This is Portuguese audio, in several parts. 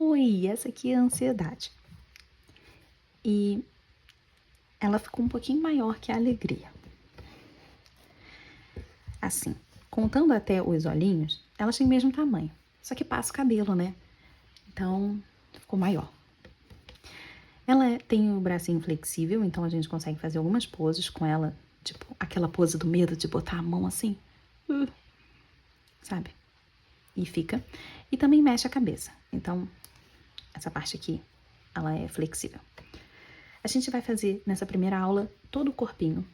Oi, essa aqui é a ansiedade. E ela ficou um pouquinho maior que a alegria. Assim, contando até os olhinhos, elas têm o mesmo tamanho. Só que passa o cabelo, né? Então, ficou maior. Ela tem o bracinho flexível, então a gente consegue fazer algumas poses com ela. Tipo, aquela pose do medo de botar a mão assim. Sabe? E fica. E também mexe a cabeça. Então, essa parte aqui, ela é flexível. A gente vai fazer nessa primeira aula todo o corpinho.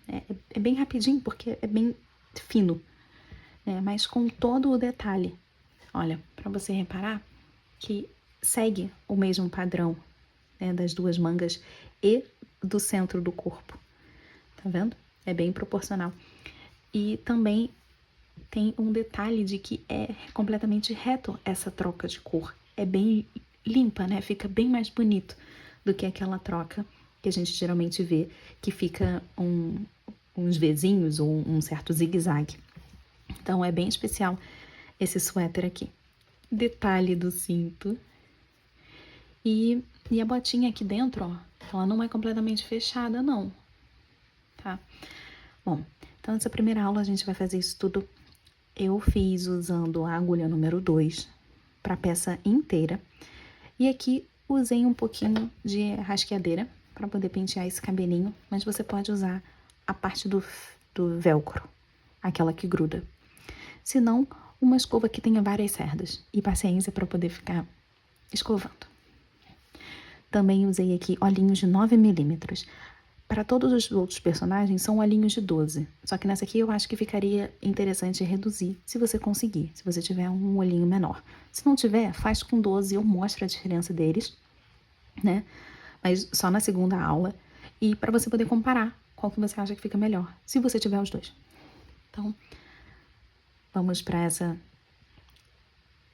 É bem rapidinho, porque é bem fino. Mas com todo o detalhe. Olha, para você reparar que segue o mesmo padrão, né, das duas mangas e do centro do corpo. Tá vendo? É bem proporcional. E também tem um detalhe de que é completamente reto essa troca de cor. É bem limpa, né? Fica bem mais bonito do que aquela troca que a gente geralmente vê, que fica uns vezinhos ou um certo zigue-zague. Então é bem especial esse suéter aqui. Detalhe do cinto. E a botinha aqui dentro, ó, ela não é completamente fechada, não. Tá? Bom, então nessa primeira aula a gente vai fazer isso tudo. Eu fiz usando a agulha número 2 para a peça inteira. E aqui usei um pouquinho de rasqueadeira para poder pentear esse cabelinho, mas você pode usar a parte do velcro, aquela que gruda. Se não, uma escova que tenha várias cerdas e paciência para poder ficar escovando. Também usei aqui olhinhos de 9 milímetros. Para todos os outros personagens são olhinhos de 12. Só que nessa aqui eu acho que ficaria interessante reduzir, se você conseguir, se você tiver um olhinho menor. Se não tiver, faz com 12, eu mostro a diferença deles, né? Mas só na segunda aula. E para você poder comparar qual que você acha que fica melhor, se você tiver os dois. Então, vamos para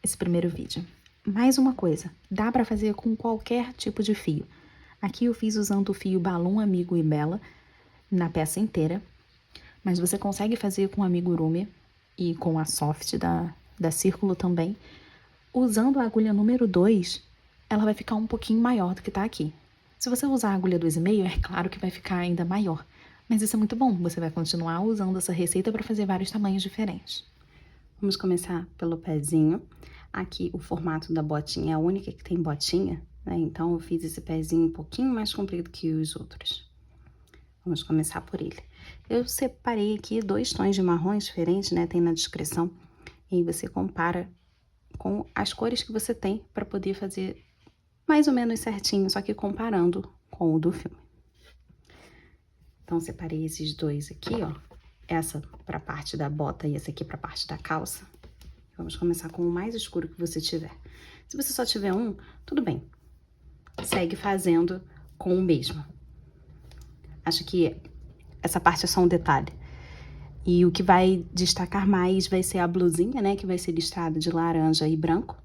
esse primeiro vídeo. Mais uma coisa, dá para fazer com qualquer tipo de fio. Aqui eu fiz usando o fio Balum Amigo e Bela na peça inteira, mas você consegue fazer com o amigurumi e com a soft da Círculo também. Usando a agulha número 2, ela vai ficar um pouquinho maior do que tá aqui. Se você usar a agulha 2,5, é claro que vai ficar ainda maior, mas isso é muito bom, você vai continuar usando essa receita para fazer vários tamanhos diferentes. Vamos começar pelo pezinho. Aqui o formato da botinha é a única que tem botinha, né? Então eu fiz esse pezinho um pouquinho mais comprido que os outros. Vamos começar por ele. Eu separei aqui 2 tons de marrons diferentes, né? Tem na descrição. E aí você compara com as cores que você tem para poder fazer mais ou menos certinho, só que comparando com o do filme. Então separei esses 2 aqui, ó. Essa para a parte da bota e essa aqui para a parte da calça. Vamos começar com o mais escuro que você tiver. Se você só tiver um, tudo bem. Segue fazendo com o mesmo. Acho que essa parte é só um detalhe. E o que vai destacar mais vai ser a blusinha, né? Que vai ser listrada de laranja e branco.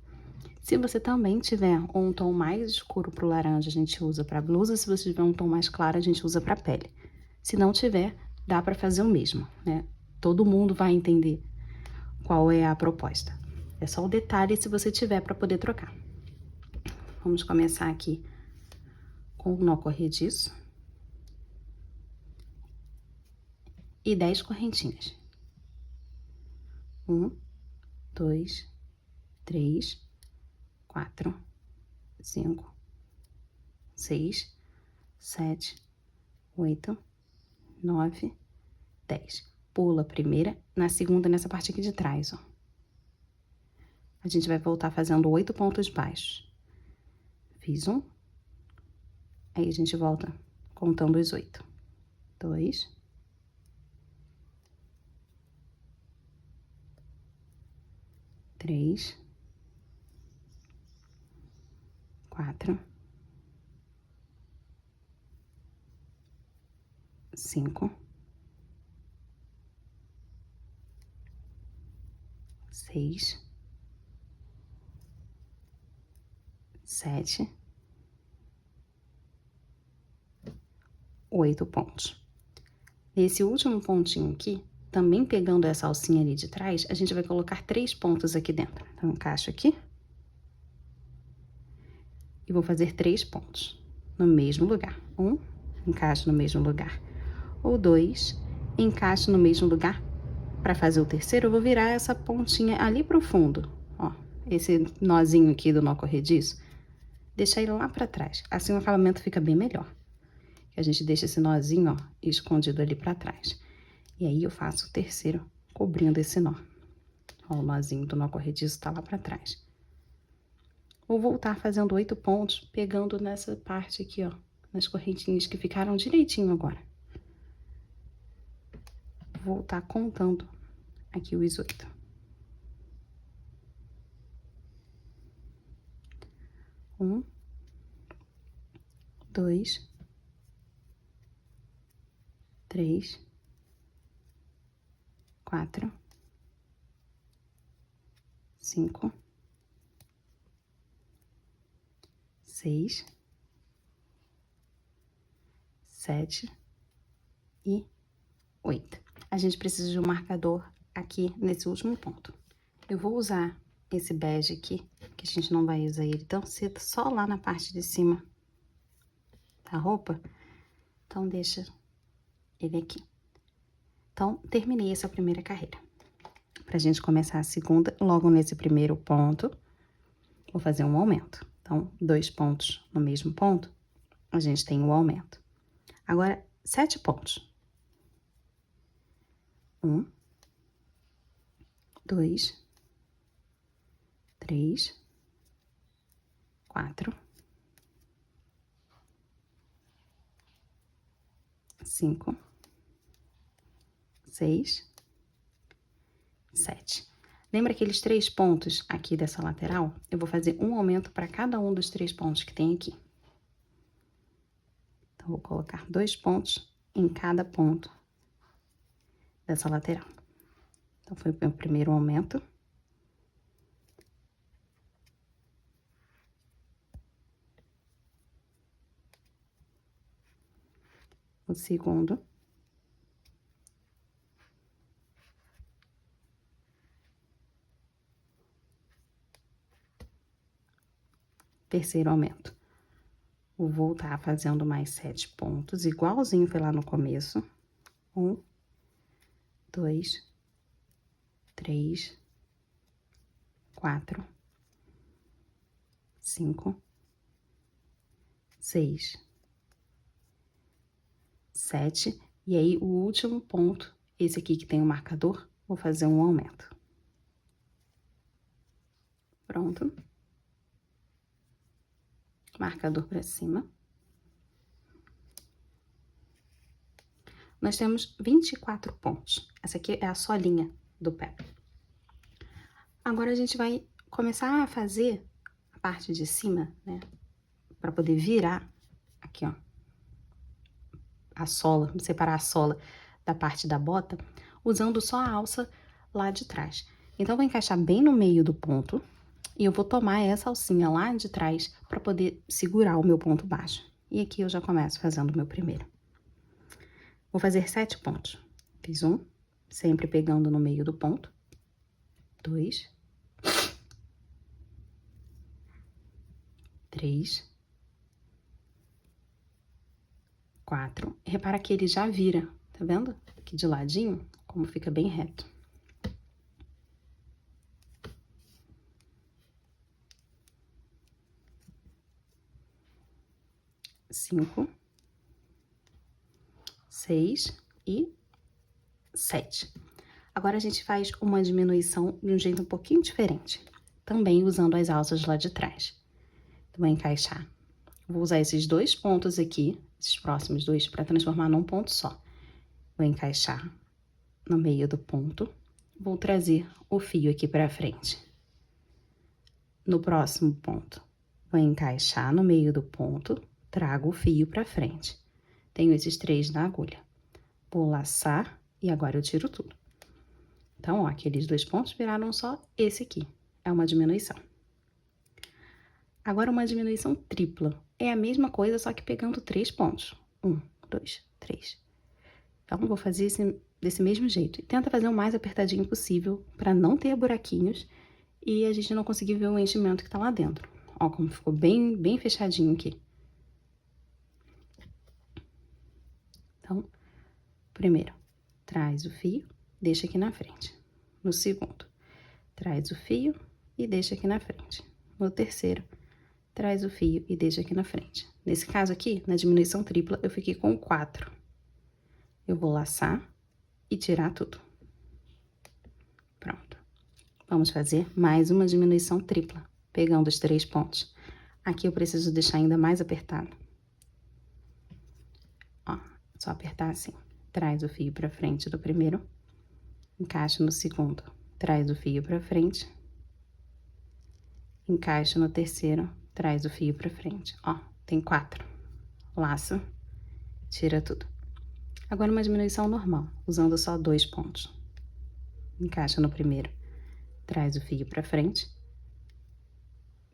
Se você também tiver um tom mais escuro pro laranja, a gente usa pra blusa. Se você tiver um tom mais claro, a gente usa pra pele. Se não tiver, dá pra fazer o mesmo, né? Todo mundo vai entender qual é a proposta. É só o detalhe se você tiver para poder trocar. Vamos começar aqui com o nó corrediço. E 10 correntinhas. 1, 2, 3, 4, 5, 6, 7, 8, 9, 10. Pula a primeira, na segunda, nessa parte aqui de trás, ó. A gente vai voltar fazendo 8 pontos baixos. Fiz um. Aí a gente volta contando os 8. 2. 3. 4. 5. 6, 7, 8 pontos. Nesse último pontinho aqui, também pegando essa alcinha ali de trás, a gente vai colocar 3 pontos aqui dentro. Então, encaixo aqui. e vou fazer 3 pontos no mesmo lugar. 1, encaixo no mesmo lugar. O 2, encaixo no mesmo lugar. Para fazer o terceiro, eu vou virar essa pontinha ali pro fundo, ó, esse nozinho aqui do nó corrediço, deixar ele lá para trás. Assim o acabamento fica bem melhor. A gente deixa esse nozinho, ó, escondido ali para trás. E aí eu faço o terceiro cobrindo esse nó. Ó, o nozinho do nó corrediço tá lá para trás. Vou voltar fazendo 8 pontos, pegando nessa parte aqui, ó, nas correntinhas que ficaram direitinho agora. Vou voltar contando aqui os 8. 1, 2, 3, 4, 5, 6, 7 e 8. A gente precisa de um marcador aqui nesse último ponto. Eu vou usar esse bege aqui, que a gente não vai usar ele tão cedo, só lá na parte de cima da roupa. Então, deixa ele aqui. Então, terminei essa primeira carreira. Pra gente começar a segunda, logo nesse primeiro ponto, vou fazer um aumento. Então, 2 pontos no mesmo ponto, a gente tem o aumento. Agora, 7 pontos. 1, 2, 3, 4, 5, 6, 7. Lembra aqueles 3 pontos aqui dessa lateral? Eu vou fazer um aumento para cada um dos 3 pontos que tem aqui. Então, vou colocar 2 pontos em cada ponto dessa lateral. Então, foi o meu primeiro aumento. O segundo. Terceiro aumento. Vou voltar fazendo mais 7 pontos, igualzinho foi lá no começo. 1, 2, 3, 4, 5, 6, 7. E aí, o último ponto, esse aqui que tem o marcador, vou fazer um aumento. Pronto. Marcador para cima. Nós temos 24 pontos. Essa aqui é a solinha do pé. Agora, a gente vai começar a fazer a parte de cima, né? Para poder virar aqui, ó, a sola, separar a sola da parte da bota, usando só a alça lá de trás. Então, eu vou encaixar bem no meio do ponto. E eu vou tomar essa alcinha lá de trás para poder segurar o meu ponto baixo. E aqui eu já começo fazendo o meu primeiro. Vou fazer 7 pontos. Fiz 1, sempre pegando no meio do ponto. 2, 3, 4. Repara que ele já vira, tá vendo? Aqui de ladinho, como fica bem reto. 5, 6 e 7. Agora, a gente faz uma diminuição de um jeito um pouquinho diferente, também usando as alças lá de trás. Então, vou encaixar. Vou usar esses 2 pontos aqui, esses próximos 2, para transformar num ponto só. Vou encaixar no meio do ponto, vou trazer o fio aqui para frente. No próximo ponto, vou encaixar no meio do ponto, trago o fio para frente. Tenho esses 3 na agulha. Vou laçar e agora eu tiro tudo. Então, ó, aqueles 2 pontos viraram só esse aqui. É uma diminuição. Agora, uma diminuição tripla. É a mesma coisa, só que pegando 3 pontos. 1, 2, 3. Então, vou fazer desse mesmo jeito. E tenta fazer o mais apertadinho possível para não ter buraquinhos e a gente não conseguir ver o enchimento que tá lá dentro. Ó como ficou bem fechadinho aqui. Então, primeiro, traz o fio, deixa aqui na frente. No segundo, traz o fio e deixa aqui na frente. No terceiro, traz o fio e deixa aqui na frente. Nesse caso aqui, na diminuição tripla, eu fiquei com 4. Eu vou laçar e tirar tudo. Pronto. Vamos fazer mais uma diminuição tripla, pegando os 3 pontos. Aqui eu preciso deixar ainda mais apertado. Ó, só apertar assim. Traz o fio pra frente do primeiro, encaixa no segundo, traz o fio pra frente, encaixa no terceiro, traz o fio pra frente. Ó, tem 4. Laça, tira tudo. Agora uma diminuição normal, usando só 2 pontos. Encaixa no primeiro, traz o fio pra frente.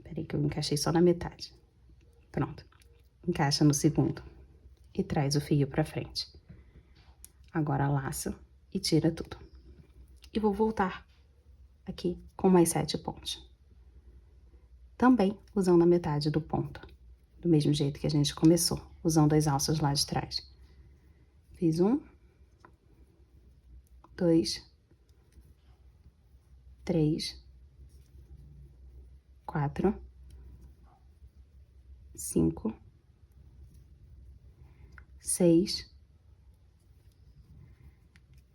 Peraí que eu encaixei só na metade. Pronto. Encaixa no segundo e traz o fio pra frente. Agora laça e tira tudo. E vou voltar aqui com mais 7 pontos. Também usando a metade do ponto, do mesmo jeito que a gente começou, usando as alças lá de trás. Fiz 1, 2, 3, 4, 5, 6,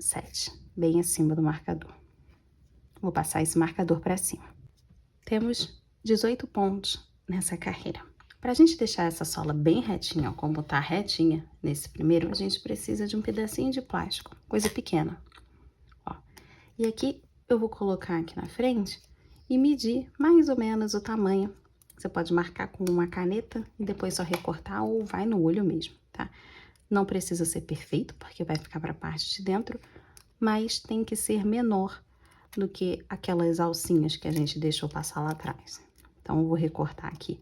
7, bem acima do marcador. Vou passar esse marcador para cima. Temos 18 pontos nessa carreira. Para a gente deixar essa sola bem retinha, ó, como tá retinha nesse primeiro, a gente precisa de um pedacinho de plástico, coisa pequena. Ó. E aqui eu vou colocar aqui na frente e medir mais ou menos o tamanho. Você pode marcar com uma caneta e depois só recortar ou vai no olho mesmo, tá? Não precisa ser perfeito, porque vai ficar para a parte de dentro, mas tem que ser menor do que aquelas alcinhas que a gente deixou passar lá atrás. Então, eu vou recortar aqui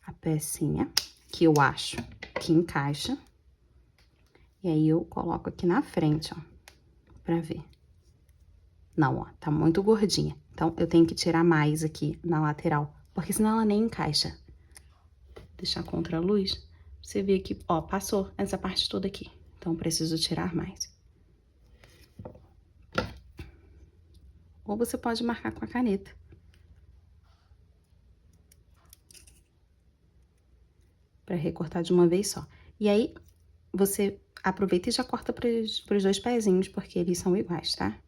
a pecinha que eu acho que encaixa. E aí, eu coloco aqui na frente, ó, pra ver. Não, ó, tá muito gordinha. Então, eu tenho que tirar mais aqui na lateral, porque senão ela nem encaixa. Deixar contra a luz. Você vê que, ó, passou essa parte toda aqui. Então, preciso tirar mais. Ou você pode marcar com a caneta. Pra recortar de uma vez só. E aí, você aproveita e já corta pros 2 pezinhos, porque eles são iguais, tá?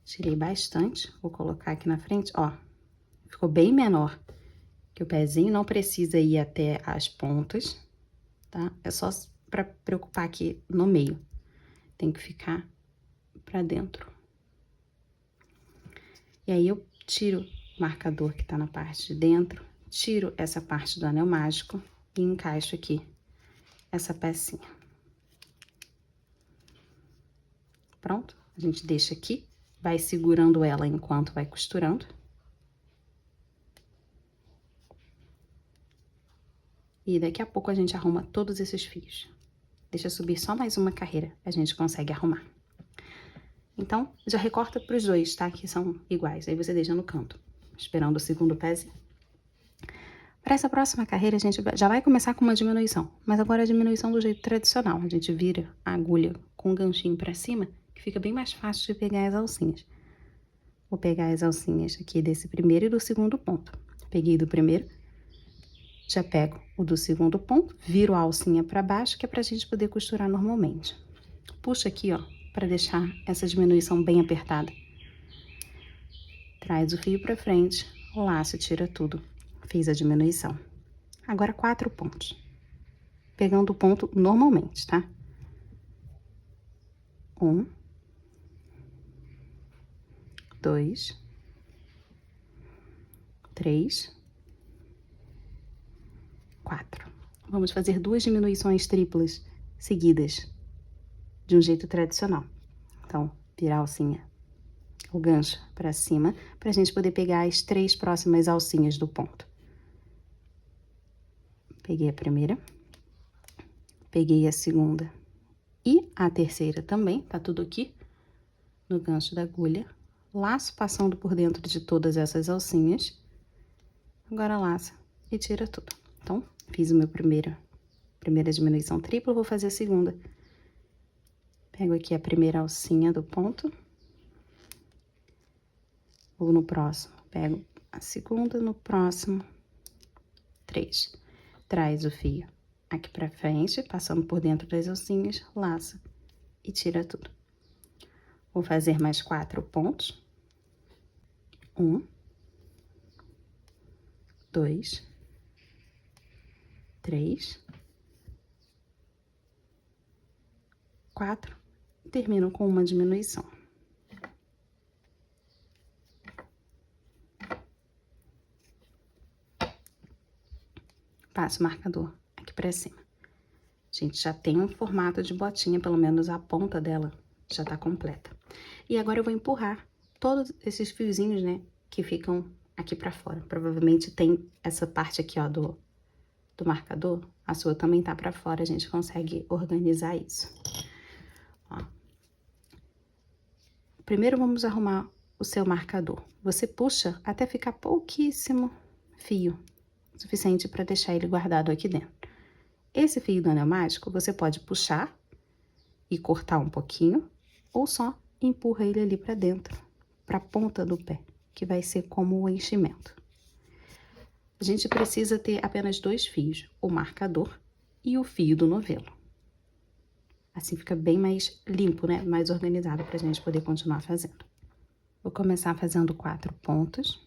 Tirei bastante. Vou colocar aqui na frente, ó. Ficou bem menor. Que o pezinho não precisa ir até as pontas, tá? É só pra preocupar aqui no meio. Tem que ficar pra dentro. E aí, eu tiro o marcador que tá na parte de dentro, tiro essa parte do anel mágico e encaixo aqui essa pecinha. Pronto? A gente deixa aqui, vai segurando ela enquanto vai costurando. E daqui a pouco a gente arruma todos esses fios. Deixa subir só mais uma carreira, a gente consegue arrumar. Então, já recorta pros 2, tá? Que são iguais. Aí você deixa no canto, esperando o segundo pezinho. Para essa próxima carreira, a gente já vai começar com uma diminuição. Mas agora a diminuição do jeito tradicional. A gente vira a agulha com o ganchinho pra cima, que fica bem mais fácil de pegar as alcinhas. Vou pegar as alcinhas aqui desse primeiro e do segundo ponto. Peguei do primeiro, já pego o do segundo ponto, viro a alcinha pra baixo, que é pra gente poder costurar normalmente. Puxa aqui, ó, pra deixar essa diminuição bem apertada. Traz o fio pra frente, laço, tira tudo. Fiz a diminuição. Agora 4 pontos. Pegando o ponto normalmente, tá? 1, 2, 3, 4. Vamos fazer 2 diminuições triplas seguidas, de um jeito tradicional. Então, virar a alcinha, o gancho pra cima, pra gente poder pegar as 3 próximas alcinhas do ponto. Peguei a primeira, peguei a segunda e a terceira também, tá tudo aqui no gancho da agulha. laço passando por dentro de todas essas alcinhas. Agora laça e tira tudo. Então, fiz o meu primeira diminuição tripla, vou fazer a segunda. Pego aqui a primeira alcinha do ponto. Vou no próximo, pego a segunda, no próximo, 3. Traz o fio aqui pra frente, passando por dentro das alcinhas, laça e tira tudo. Vou fazer mais 4 pontos. 1, 2, 3, 4. Termino com uma diminuição. Passo o marcador aqui pra cima. A gente já tem um formato de botinha, pelo menos a ponta dela já tá completa. E agora eu vou empurrar todos esses fiozinhos, né, que ficam aqui pra fora. Provavelmente tem essa parte aqui, ó, do marcador. A sua também tá pra fora, a gente consegue organizar isso. Ó. Primeiro vamos arrumar o seu marcador. Você puxa até ficar pouquíssimo fio, suficiente para deixar ele guardado aqui dentro. Esse fio do anel mágico, você pode puxar e cortar um pouquinho, ou só empurra ele ali para dentro, para a ponta do pé, que vai ser como o enchimento. A gente precisa ter apenas 2 fios, o marcador e o fio do novelo. Assim fica bem mais limpo, né? Mais organizado para a gente poder continuar fazendo. Vou começar fazendo 4 pontos.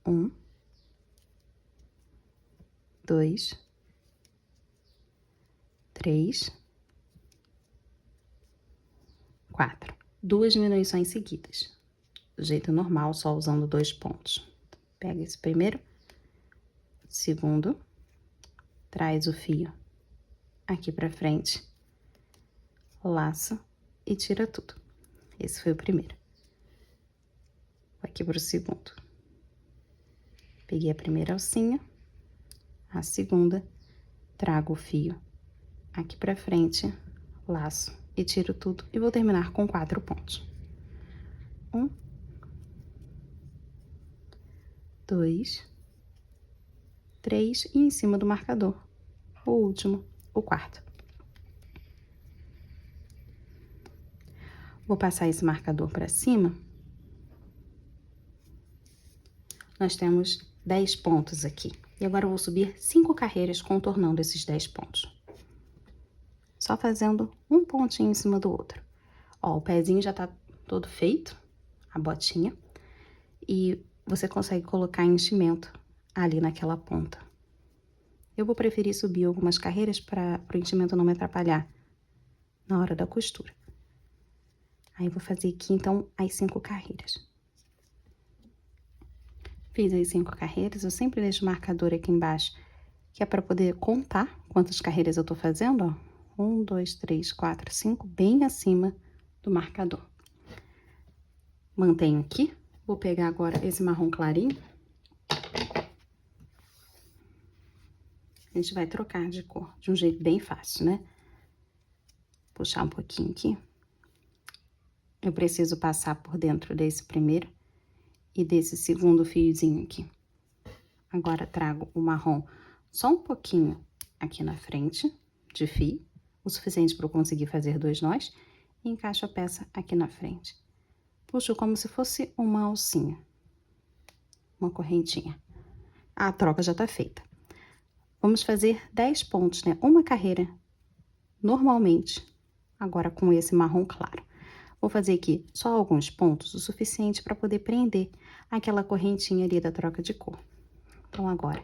1, 2, 3, 4. 2 diminuições seguidas. Do jeito normal, só usando 2 pontos. Pega esse primeiro, segundo, traz o fio aqui pra frente, laça e tira tudo. Esse foi o primeiro. Vou aqui pro segundo. Peguei a primeira alcinha, a segunda, trago o fio aqui pra frente, laço e tiro tudo. E vou terminar com 4 pontos. 1, 2, 3 e em cima do marcador, o último, o quarto. Vou passar esse marcador para cima. Nós temos 10 pontos aqui. E agora eu vou subir 5 carreiras contornando esses 10 pontos. Só fazendo um pontinho em cima do outro. Ó, o pezinho já tá todo feito, a botinha. E você consegue colocar enchimento ali naquela ponta. Eu vou preferir subir algumas carreiras para o enchimento não me atrapalhar na hora da costura. Aí, vou fazer aqui, então, as 5 carreiras. Fiz as 5 carreiras, eu sempre deixo o marcador aqui embaixo, que é para poder contar quantas carreiras eu tô fazendo, ó. 1, 2, 3, 4, 5, bem acima do marcador. Mantenho aqui. Vou pegar agora esse marrom clarinho. A gente vai trocar de cor, de um jeito bem fácil, né? Puxar um pouquinho aqui. Eu preciso passar por dentro desse primeiro e desse segundo fiozinho aqui. Agora, trago o marrom só um pouquinho aqui na frente de fio, o suficiente para eu conseguir fazer 2 nós, e encaixo a peça aqui na frente. Puxo como se fosse uma alcinha, uma correntinha. A troca já tá feita. Vamos fazer 10 pontos, né? Uma carreira, normalmente, agora com esse marrom claro. Vou fazer aqui só alguns pontos, o suficiente para poder prender aquela correntinha ali da troca de cor. Então, agora,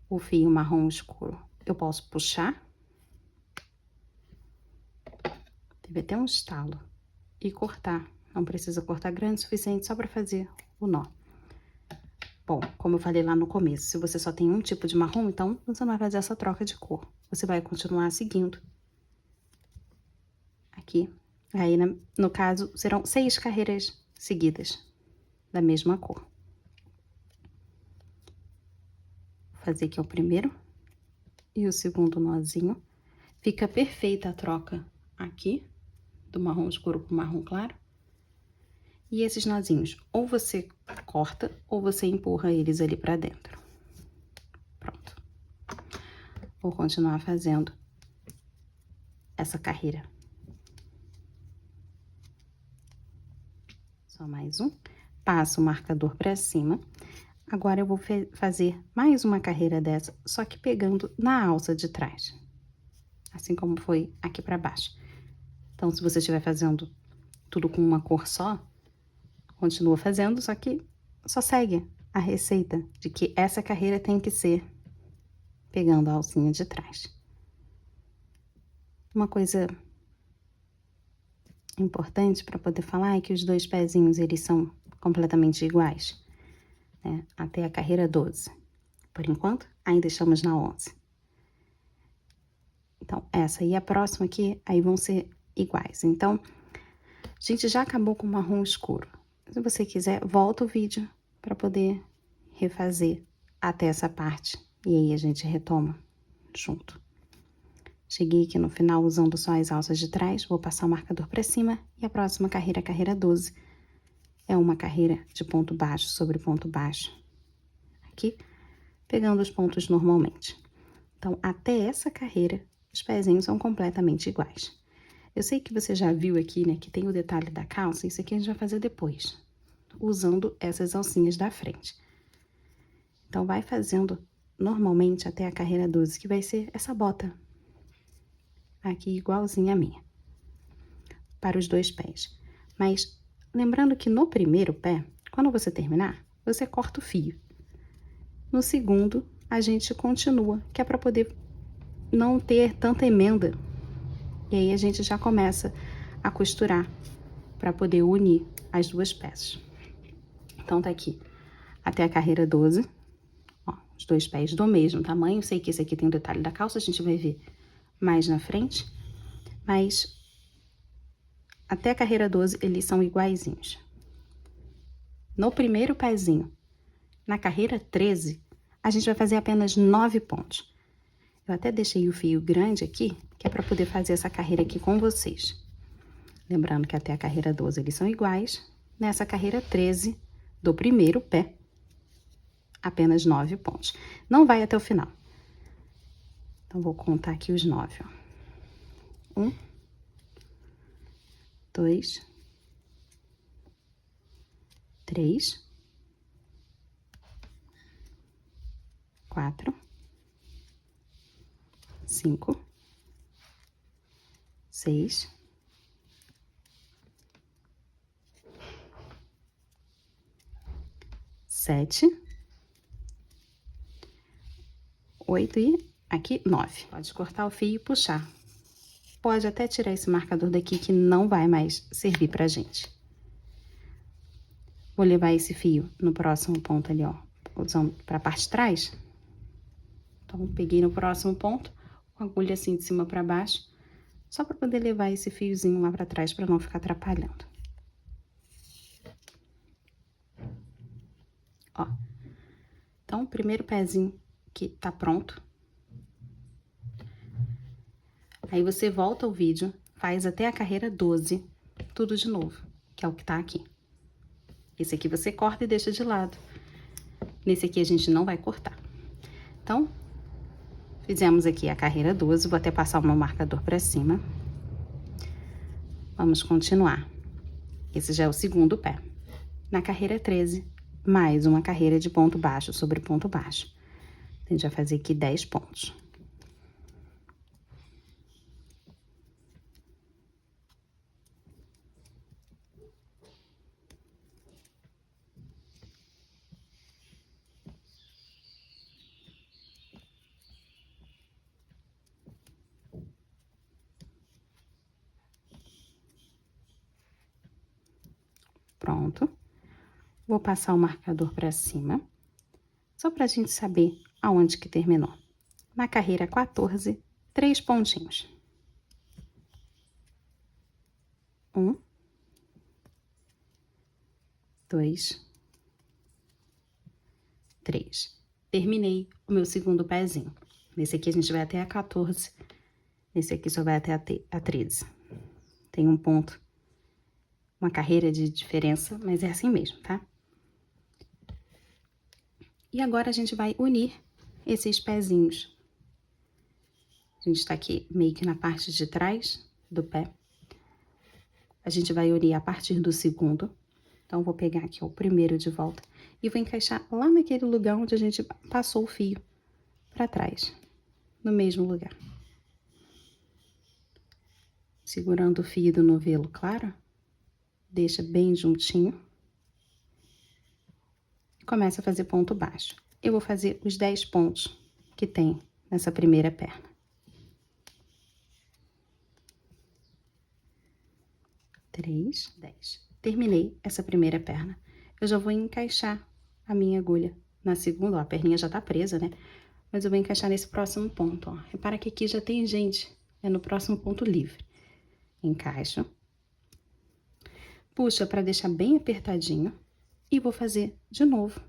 o fio marrom escuro, eu posso puxar. Teve até um estalo. E cortar. Não precisa cortar grande o suficiente só para fazer o nó. Bom, como eu falei lá no começo, se você só tem um tipo de marrom, então você não vai fazer essa troca de cor. Você vai continuar seguindo. Aqui. Aí, no caso, serão 6 carreiras seguidas da mesma cor. Vou fazer aqui o primeiro e o segundo nozinho. Fica perfeita a troca aqui do marrom escuro pro marrom claro. E esses nozinhos, ou você corta, ou você empurra eles ali pra dentro. Pronto. Vou continuar fazendo essa carreira. Só mais um. Passo o marcador pra cima. Agora, eu vou fazer mais uma carreira dessa, só que pegando na alça de trás. Assim como foi aqui pra baixo. Então, se você estiver fazendo tudo com uma cor só, continua fazendo, só que só segue a receita de que essa carreira tem que ser pegando a alcinha de trás. Uma coisa importante para poder falar é que os dois pezinhos, eles são completamente iguais, né? Até a carreira 12. Por enquanto, ainda estamos na 11. Então, essa e a próxima aqui, aí vão ser iguais. Então, a gente já acabou com o marrom escuro. Se você quiser, volta o vídeo para poder refazer até essa parte. E aí, a gente retoma junto. Cheguei aqui no final usando só as alças de trás, vou passar o marcador para cima. E a próxima carreira, a carreira 12, é uma carreira de ponto baixo sobre ponto baixo. Aqui, pegando os pontos normalmente. Então, até essa carreira, os pezinhos são completamente iguais. Eu sei que você já viu aqui, né, que tem o detalhe da calça, isso aqui a gente vai fazer depois, usando essas alcinhas da frente. Então, vai fazendo normalmente até a carreira 12, que vai ser essa bota. Aqui, igualzinha a minha. Para os dois pés. Mas, lembrando que no primeiro pé, quando você terminar, você corta o fio. No segundo, a gente continua, que é para poder não ter tanta emenda. E aí, a gente já começa a costurar para poder unir as duas peças. Então, tá aqui até a carreira 12. Ó, os dois pés do mesmo tamanho. Sei que esse aqui tem o detalhe da calça, a gente vai ver mais na frente. Mas até a carreira 12, eles são iguaizinhos. No primeiro pezinho, na carreira 13, a gente vai fazer apenas 9 pontos. Eu até deixei o fio grande aqui, que é para poder fazer essa carreira aqui com vocês. Lembrando que até a carreira 12 eles são iguais. Nessa carreira 13 do primeiro pé, apenas 9 pontos. Não vai até o final. Então, vou contar aqui os 9, ó. 1, 2, 3, 4, 5, 6, 7, 8 e aqui 9. Pode cortar o fio e puxar. Pode até tirar esse marcador daqui que não vai mais servir pra gente. Vou levar esse fio no próximo ponto ali, ó, usando pra parte de trás. Então, peguei no próximo ponto, com a agulha assim de cima pra baixo, só pra poder levar esse fiozinho lá pra trás, pra não ficar atrapalhando. Ó. Então, o primeiro pezinho que tá pronto. Aí, você volta o vídeo, faz até a carreira 12, tudo de novo, que é o que tá aqui. Esse aqui você corta e deixa de lado. Nesse aqui a gente não vai cortar. Então, fizemos aqui a carreira 12, vou até passar o meu marcador pra cima. Vamos continuar. Esse já é o segundo pé. Na carreira 13, mais uma carreira de ponto baixo sobre ponto baixo. A gente vai fazer aqui 10 pontos. Pronto. Vou passar o marcador pra cima, só pra gente saber aonde que terminou. Na carreira 14, 3 pontinhos. 1, 2, 3. Terminei o meu segundo pezinho. Nesse aqui a gente vai até a 14, nesse aqui só vai até a 13. tem um ponto, uma carreira de diferença, mas é assim mesmo, tá? E agora a gente vai unir esses pezinhos. A gente tá aqui meio que na parte de trás do pé. A gente vai unir a partir do segundo. Então, vou pegar aqui ó, o primeiro de volta e vou encaixar lá naquele lugar onde a gente passou o fio pra trás, no mesmo lugar. Segurando o fio do novelo, claro. Deixa bem juntinho. E começa a fazer ponto baixo. Eu vou fazer os 10 pontos que tem nessa primeira perna. 3, 10. Terminei essa primeira perna. Eu já vou encaixar a minha agulha na segunda, ó, a perninha já tá presa, né? Mas eu vou encaixar nesse próximo ponto, ó. Repara que aqui já tem gente, é no próximo ponto livre. Encaixo. Puxa para deixar bem apertadinho. E vou fazer de novo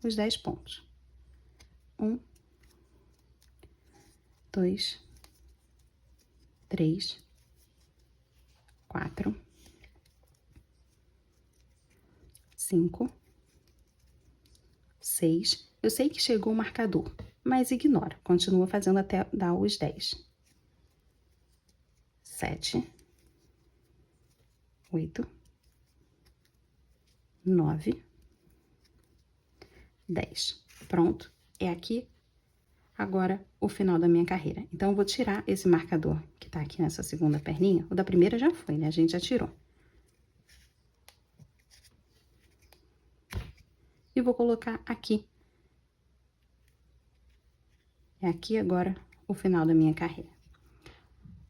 os 10 pontos. 1, 2, 3, 4, 5, 6. Eu sei que chegou o marcador, mas ignora. Continua fazendo até dar os 10. 7, 8, 9, 10. Pronto. É aqui, agora, o final da minha carreira. Então, eu vou tirar esse marcador que tá aqui nessa segunda perninha. O da primeira já foi, né? A gente já tirou. E vou colocar aqui. É aqui agora o final da minha carreira.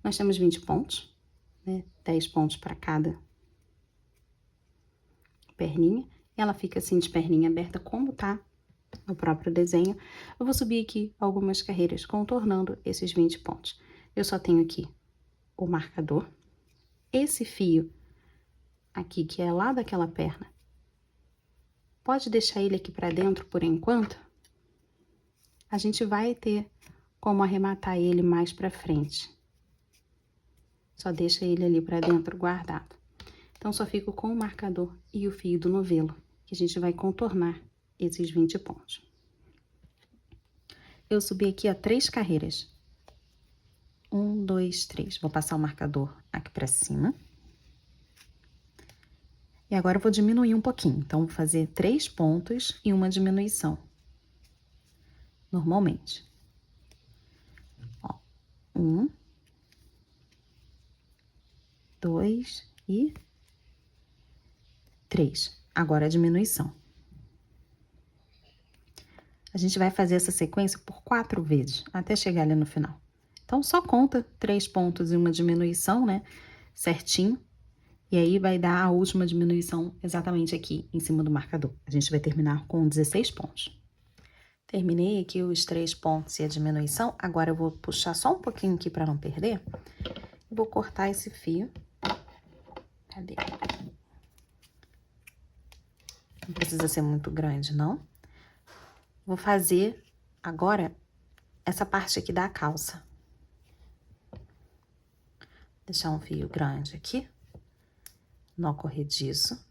Nós temos 20 pontos, né? 10 pontos para cada perninha. Ela fica assim de perninha aberta como tá no próprio desenho. Eu vou subir aqui algumas carreiras contornando esses 20 pontos. Eu só tenho aqui o marcador. Esse fio aqui, que é lá daquela perna, pode deixar ele aqui para dentro por enquanto. A gente vai ter como arrematar ele mais para frente. Só deixa ele ali para dentro guardado. Então, só fico com o marcador e o fio do novelo, que a gente vai contornar esses 20 pontos. Eu subi aqui, ó, 3 carreiras. 1, 2, 3. Vou passar o marcador aqui para cima. E agora eu vou diminuir um pouquinho. Então, vou fazer 3 pontos e uma diminuição. Normalmente. Ó, 1, 2 e 3. Agora a diminuição. A gente vai fazer essa sequência por 4 vezes, até chegar ali no final. Então, só conta 3 pontos e uma diminuição, né? Certinho. E aí, vai dar a última diminuição exatamente aqui, em cima do marcador. A gente vai terminar com 16 pontos. Terminei aqui os 3 pontos e a diminuição. Agora, eu vou puxar só um pouquinho aqui para não perder. Vou cortar esse fio. Cadê? Não precisa ser muito grande, não. Vou fazer agora essa parte aqui da calça. Deixar um fio grande aqui. Nó corrediço.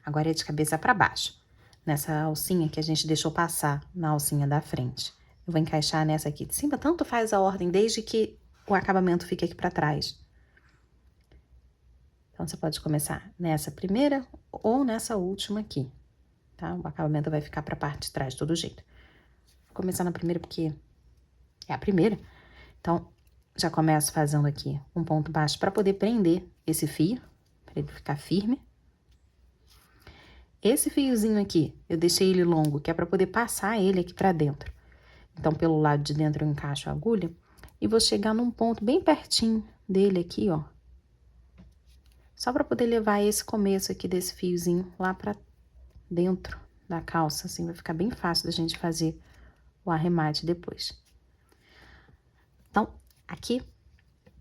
Agora é de cabeça para baixo. Nessa alcinha que a gente deixou passar na alcinha da frente. Eu vou encaixar nessa aqui de cima, tanto faz a ordem, desde que o acabamento fique aqui para trás. Então, você pode começar nessa primeira ou nessa última aqui, tá? O acabamento vai ficar para a parte de trás de todo jeito. Vou começar na primeira porque é a primeira. Então, já começo fazendo aqui um ponto baixo para poder prender esse fio, para ele ficar firme. Esse fiozinho aqui, eu deixei ele longo, que é para poder passar ele aqui para dentro. Então, pelo lado de dentro eu encaixo a agulha e vou chegar num ponto bem pertinho dele aqui, ó. Só para poder levar esse começo aqui desse fiozinho lá para dentro da calça, assim, vai ficar bem fácil da gente fazer o arremate depois. Então, aqui,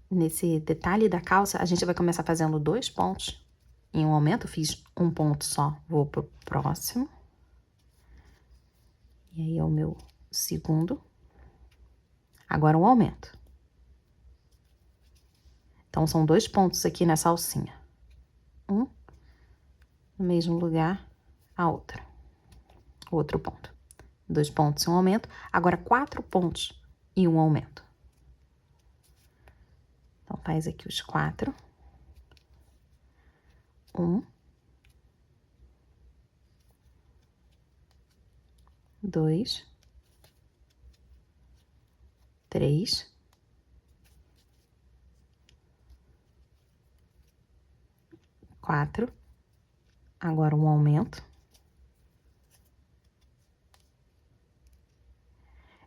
nesse detalhe da calça, a gente vai começar fazendo 2 pontos. Em um aumento, eu fiz um ponto só, vou pro próximo. E aí, é o meu segundo. Agora, um aumento. Então, são 2 pontos aqui nessa alcinha. Um, no mesmo lugar, a outra. O outro ponto. 2 pontos e um aumento. Agora, 4 pontos e um aumento. Então, faz aqui os 4. 1, 2, 3, 4. Agora um aumento.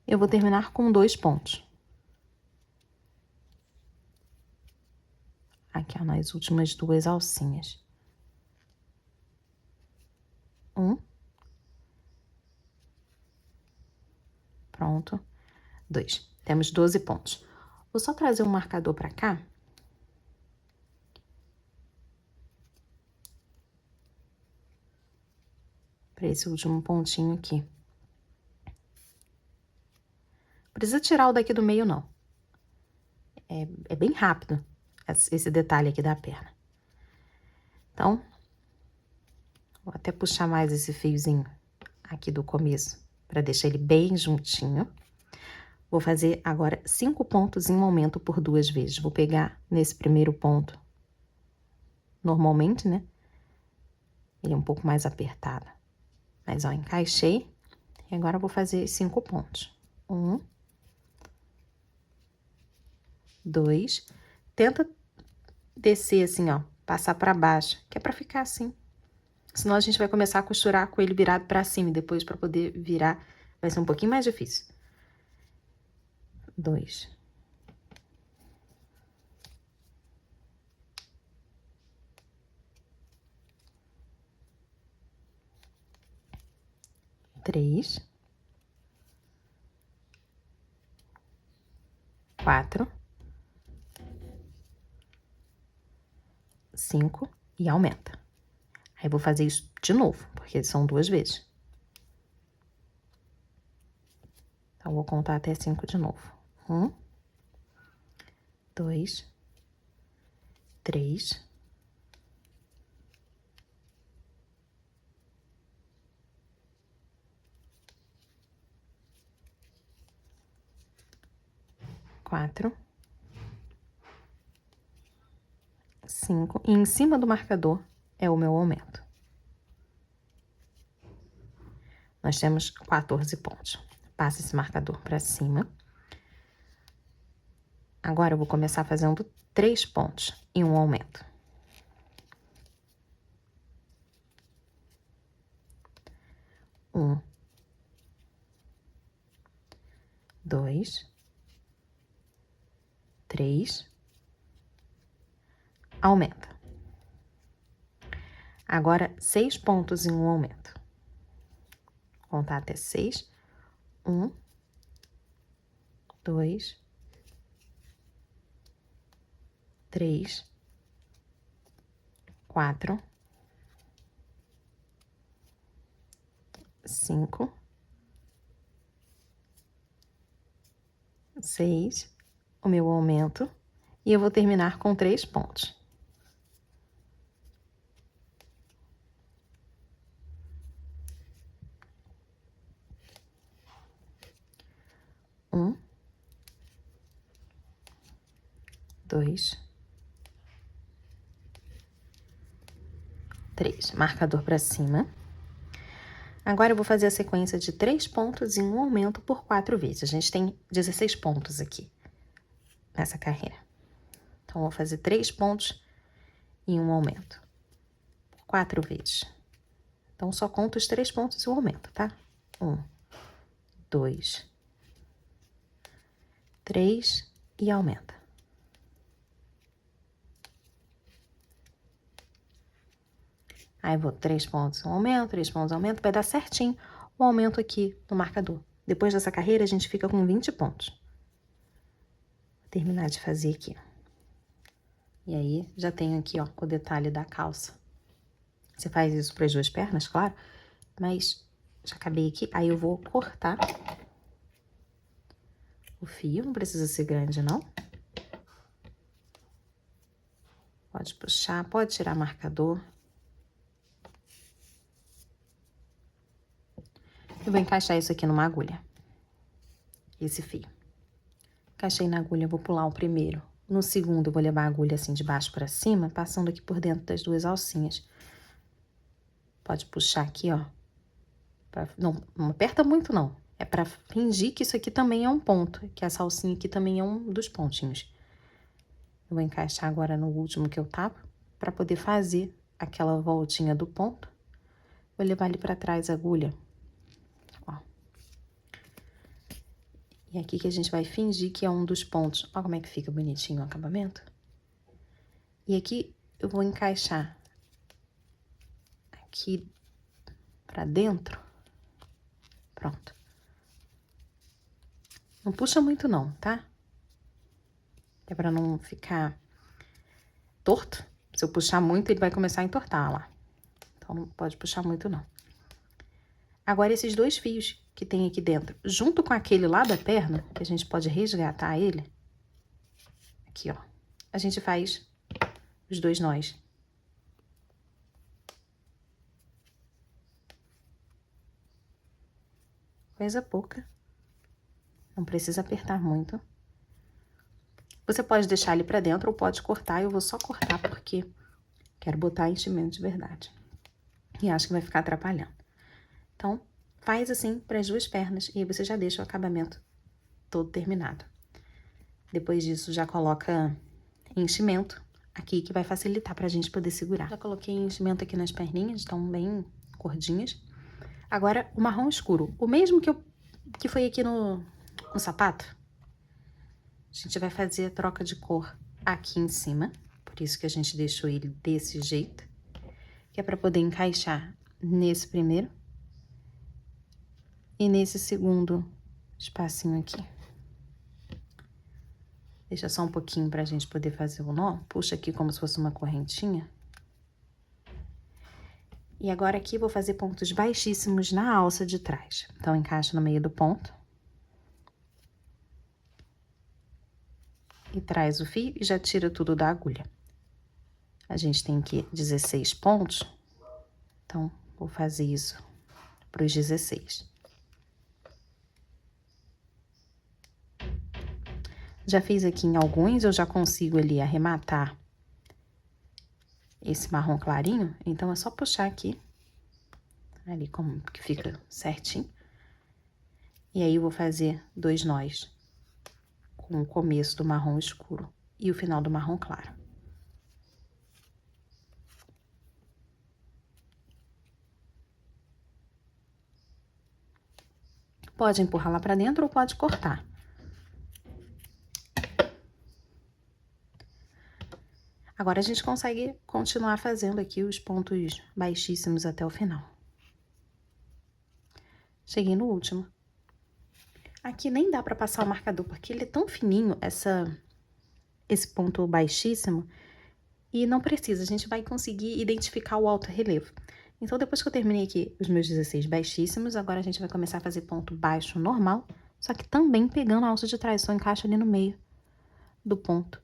Eu vou terminar com 2 pontos. Aqui, ó, nas últimas 2 alcinhas. 1. Pronto. 2. Temos 12 pontos. Vou só trazer um marcador pra cá. Para esse último pontinho aqui. Precisa tirar o daqui do meio, não. É bem rápido esse detalhe aqui da perna. Então, vou até puxar mais esse fiozinho aqui do começo, para deixar ele bem juntinho. Vou fazer agora 5 pontos em um aumento por 2 vezes. Vou pegar nesse primeiro ponto, normalmente, né? Ele é um pouco mais apertado. Mas, ó, encaixei. E agora eu vou fazer 5 pontos. 1, 2. Tenta descer assim, ó, passar pra baixo, que é pra ficar assim. Senão a gente vai começar a costurar com ele virado pra cima e depois pra poder virar vai ser um pouquinho mais difícil. 2. 3. 4. 5 e aumenta. Aí, vou fazer isso de novo, porque são 2 vezes. Então, vou contar até 5 de novo. 1, 2, 3, 4, 5. E em cima do marcador é o meu aumento. Nós temos 14 pontos. Passa esse marcador para cima. Agora, eu vou começar fazendo 3 pontos e um aumento. 1, 2, 3, aumenta. Agora, 6 pontos em um aumento. Vou contar até 6. 1, 2, 3, 4, 5, 6, o meu aumento, e eu vou terminar com 3 pontos. 1, 2, 3. Marcador para cima. Agora, eu vou fazer a sequência de 3 pontos e um aumento por 4 vezes. A gente tem 16 pontos aqui nessa carreira. Então, vou fazer 3 pontos e um aumento. 4 vezes. Então, só conto os 3 pontos e o aumento, tá? 1, 2, 3 e aumenta. Aí, vou 3 pontos, um aumento, 3 pontos, aumento, vai dar certinho o aumento aqui no marcador. Depois dessa carreira, a gente fica com 20 pontos. Vou terminar de fazer aqui. E aí, já tenho aqui, ó, o detalhe da calça. Você faz isso para as 2 pernas, claro, mas já acabei aqui. Aí, eu vou cortar o fio, não precisa ser grande, não. Pode puxar, pode tirar marcador. Eu vou encaixar isso aqui numa agulha. Esse fio. Encaixei na agulha, eu vou pular o primeiro. No segundo, eu vou levar a agulha assim de baixo pra cima, passando aqui por dentro das duas alcinhas. Pode puxar aqui, ó. Não aperta muito, não. É pra fingir que isso aqui também é um ponto, que essa alcinha aqui também é um dos pontinhos. Eu vou encaixar agora no último que eu tava, pra poder fazer aquela voltinha do ponto. Vou levar ali pra trás a agulha. Ó. E aqui que a gente vai fingir que é um dos pontos. Ó como é que fica bonitinho o acabamento. E aqui eu vou encaixar aqui pra dentro. Pronto. Não puxa muito não, tá? É pra não ficar torto. Se eu puxar muito, ele vai começar a entortar lá. Então, não pode puxar muito não. Agora, esses dois fios que tem aqui dentro, junto com aquele lá da perna, que a gente pode resgatar ele. Aqui, ó. A gente faz os dois nós. Coisa pouca. Não precisa apertar muito. Você pode deixar ele pra dentro ou pode cortar. Eu vou só cortar porque quero botar enchimento de verdade. E acho que vai ficar atrapalhando. Então, faz assim para as duas pernas e aí você já deixa o acabamento todo terminado. Depois disso, já coloca enchimento aqui que vai facilitar pra gente poder segurar. Já coloquei enchimento aqui nas perninhas, estão bem gordinhas. Agora, o marrom escuro, o mesmo que foi aqui no sapato. A gente vai fazer a troca de cor aqui em cima, por isso que a gente deixou ele desse jeito, que é para poder encaixar nesse primeiro e nesse segundo espacinho aqui. Deixa só um pouquinho pra gente poder fazer o nó, puxa aqui como se fosse uma correntinha. E agora aqui vou fazer pontos baixíssimos na alça de trás. Então, encaixa no meio do ponto. E traz o fio e já tira tudo da agulha. A gente tem aqui 16 pontos, então vou fazer isso para os 16. Já fiz aqui em alguns, eu já consigo ali arrematar esse marrom clarinho, então é só puxar aqui, ali como que fica certinho. E aí eu vou fazer dois nós com o começo do marrom escuro e o final do marrom claro. Pode empurrar lá pra dentro ou pode cortar. Agora, a gente consegue continuar fazendo aqui os pontos baixíssimos até o final. Cheguei no último. Aqui nem dá pra passar o marcador, porque ele é tão fininho, esse ponto baixíssimo, e não precisa, a gente vai conseguir identificar o alto relevo. Então, depois que eu terminei aqui os meus 16 baixíssimos, agora a gente vai começar a fazer ponto baixo normal, só que também pegando a alça de trás, só encaixa ali no meio do ponto.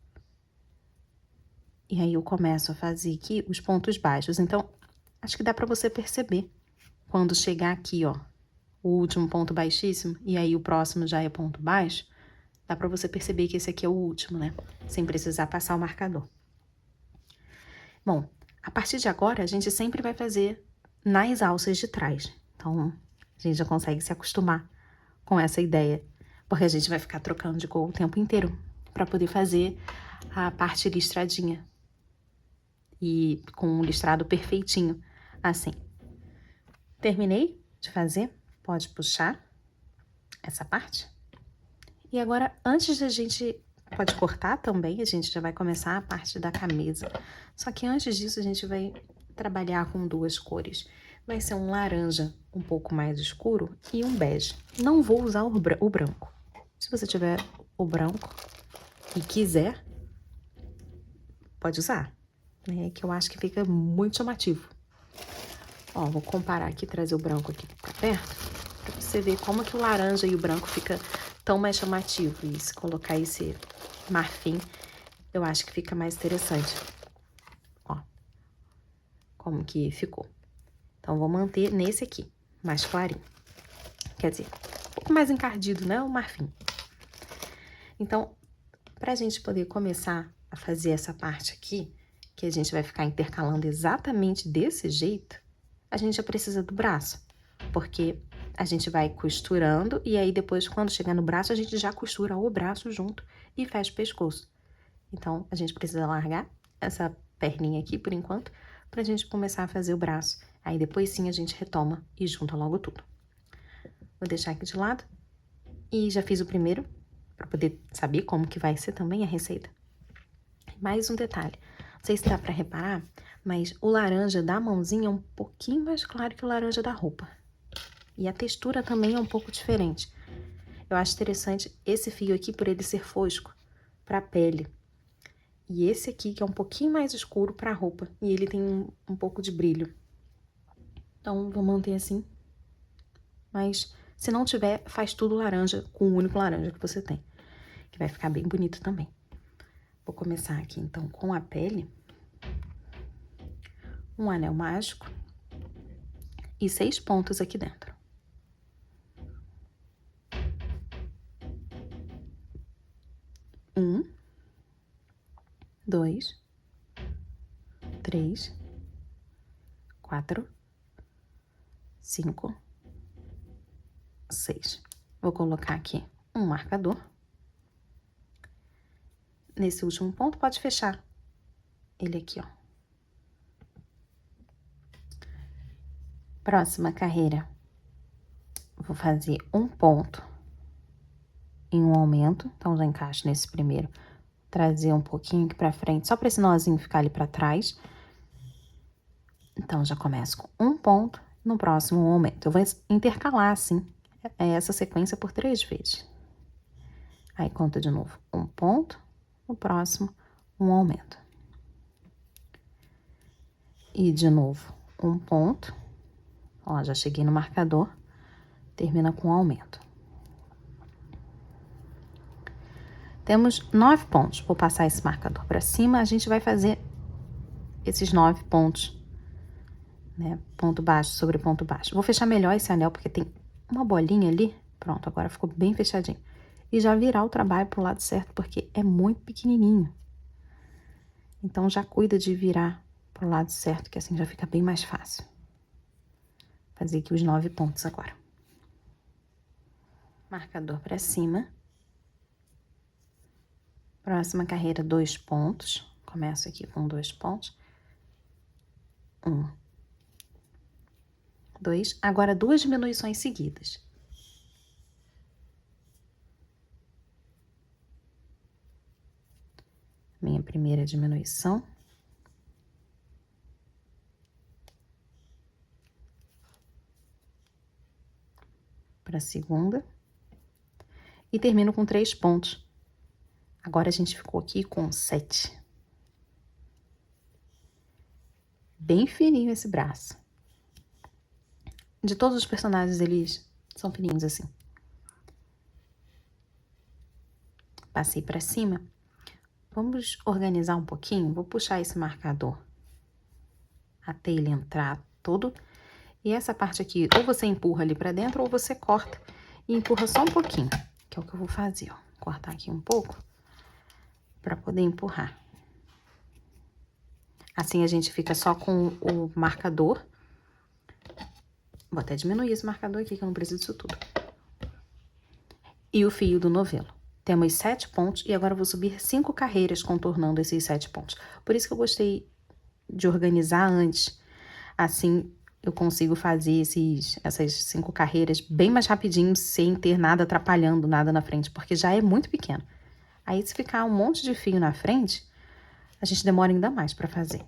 E aí eu começo a fazer aqui os pontos baixos. Então, acho que dá pra você perceber quando chegar aqui, ó, o último ponto baixíssimo, e aí o próximo já é ponto baixo, dá pra você perceber que esse aqui é o último, né? Sem precisar passar o marcador. Bom, a partir de agora, a gente sempre vai fazer nas alças de trás. Então, a gente já consegue se acostumar com essa ideia, porque a gente vai ficar trocando de cor o tempo inteiro pra poder fazer a parte listradinha. E com um listrado perfeitinho, assim. Terminei de fazer, pode puxar essa parte. E agora, antes da gente, pode cortar também, a gente já vai começar a parte da camisa. Só que antes disso, a gente vai trabalhar com duas cores. Vai ser um laranja um pouco mais escuro e um bege. Não vou usar o branco. Se você tiver o branco e quiser, pode usar. Que eu acho que fica muito chamativo. Ó, vou comparar aqui, trazer o branco aqui pra perto, pra você ver como que o laranja e o branco fica tão mais chamativo. E se colocar esse marfim, eu acho que fica mais interessante. como que ficou. Então, vou manter nesse aqui, mais clarinho. Quer dizer, um pouco mais encardido, né? O marfim. Então, pra gente poder começar a fazer essa parte aqui, que a gente vai ficar intercalando exatamente desse jeito, a gente já precisa do braço. Porque a gente vai costurando e aí depois, quando chegar no braço, a gente já costura o braço junto e fecha o pescoço. Então, a gente precisa largar essa perninha aqui por enquanto, pra gente começar a fazer o braço. Aí depois sim a gente retoma e junta logo tudo. Vou deixar aqui de lado. E já fiz o primeiro, pra poder saber como que vai ser também a receita. Mais um detalhe, não sei se dá pra reparar, mas o laranja da mãozinha é um pouquinho mais claro que o laranja da roupa. E a textura também é um pouco diferente. Eu acho interessante esse fio aqui por ele ser fosco pra pele. E esse aqui que é um pouquinho mais escuro pra roupa. E ele tem um pouco de brilho. Então, vou manter assim. Mas se não tiver, faz tudo laranja com o único laranja que você tem. Que vai ficar bem bonito também. Vou começar aqui, então, com a pele. Um anel mágico. E 6 pontos aqui dentro. 1, 2, 3, 4, 5, 6. Vou colocar aqui um marcador. Nesse último ponto, pode fechar ele aqui, ó. Próxima carreira, vou fazer um ponto em um aumento. Então, já encaixo nesse primeiro. Trazer um pouquinho aqui pra frente, só pra esse nozinho ficar ali pra trás. Então, já começo com um ponto, no próximo um aumento. Eu vou intercalar, assim, essa sequência por 3 vezes. Aí, conta de novo um ponto, no próximo, um aumento. E, de novo, um ponto. Ó, já cheguei no marcador, termina com um aumento. Temos 9 pontos. Vou passar esse marcador pra cima, a gente vai fazer esses 9 pontos, né? Ponto baixo sobre ponto baixo. Vou fechar melhor esse anel, porque tem uma bolinha ali. Pronto, agora ficou bem fechadinho. E já virar o trabalho pro lado certo, porque é muito pequenininho. Então, já cuida de virar pro lado certo, que assim já fica bem mais fácil. Fazer aqui os 9 pontos agora. Marcador pra cima. Próxima carreira, 2 pontos. Começo aqui com 2 pontos. 1, 2. Agora, 2 diminuições seguidas. Minha primeira diminuição. Para a segunda. E termino com 3 pontos. Agora, a gente ficou aqui com 7. Bem fininho esse braço. De todos os personagens, eles são fininhos assim. Passei para cima. Vamos organizar um pouquinho. Vou puxar esse marcador até ele entrar todo. E essa parte aqui, ou você empurra ali para dentro, ou você corta e empurra só um pouquinho. Que é o que eu vou fazer, ó. Cortar aqui um pouco para poder empurrar. Assim a gente fica só com o marcador. Vou até diminuir esse marcador aqui, que eu não preciso disso tudo. E o fio do novelo. Temos 7 pontos e agora eu vou subir 5 carreiras contornando esses 7 pontos. Por isso que eu gostei de organizar antes. Assim eu consigo fazer essas 5 carreiras bem mais rapidinho, sem ter nada atrapalhando, nada na frente, porque já é muito pequeno. Aí se ficar um monte de fio na frente, a gente demora ainda mais para fazer.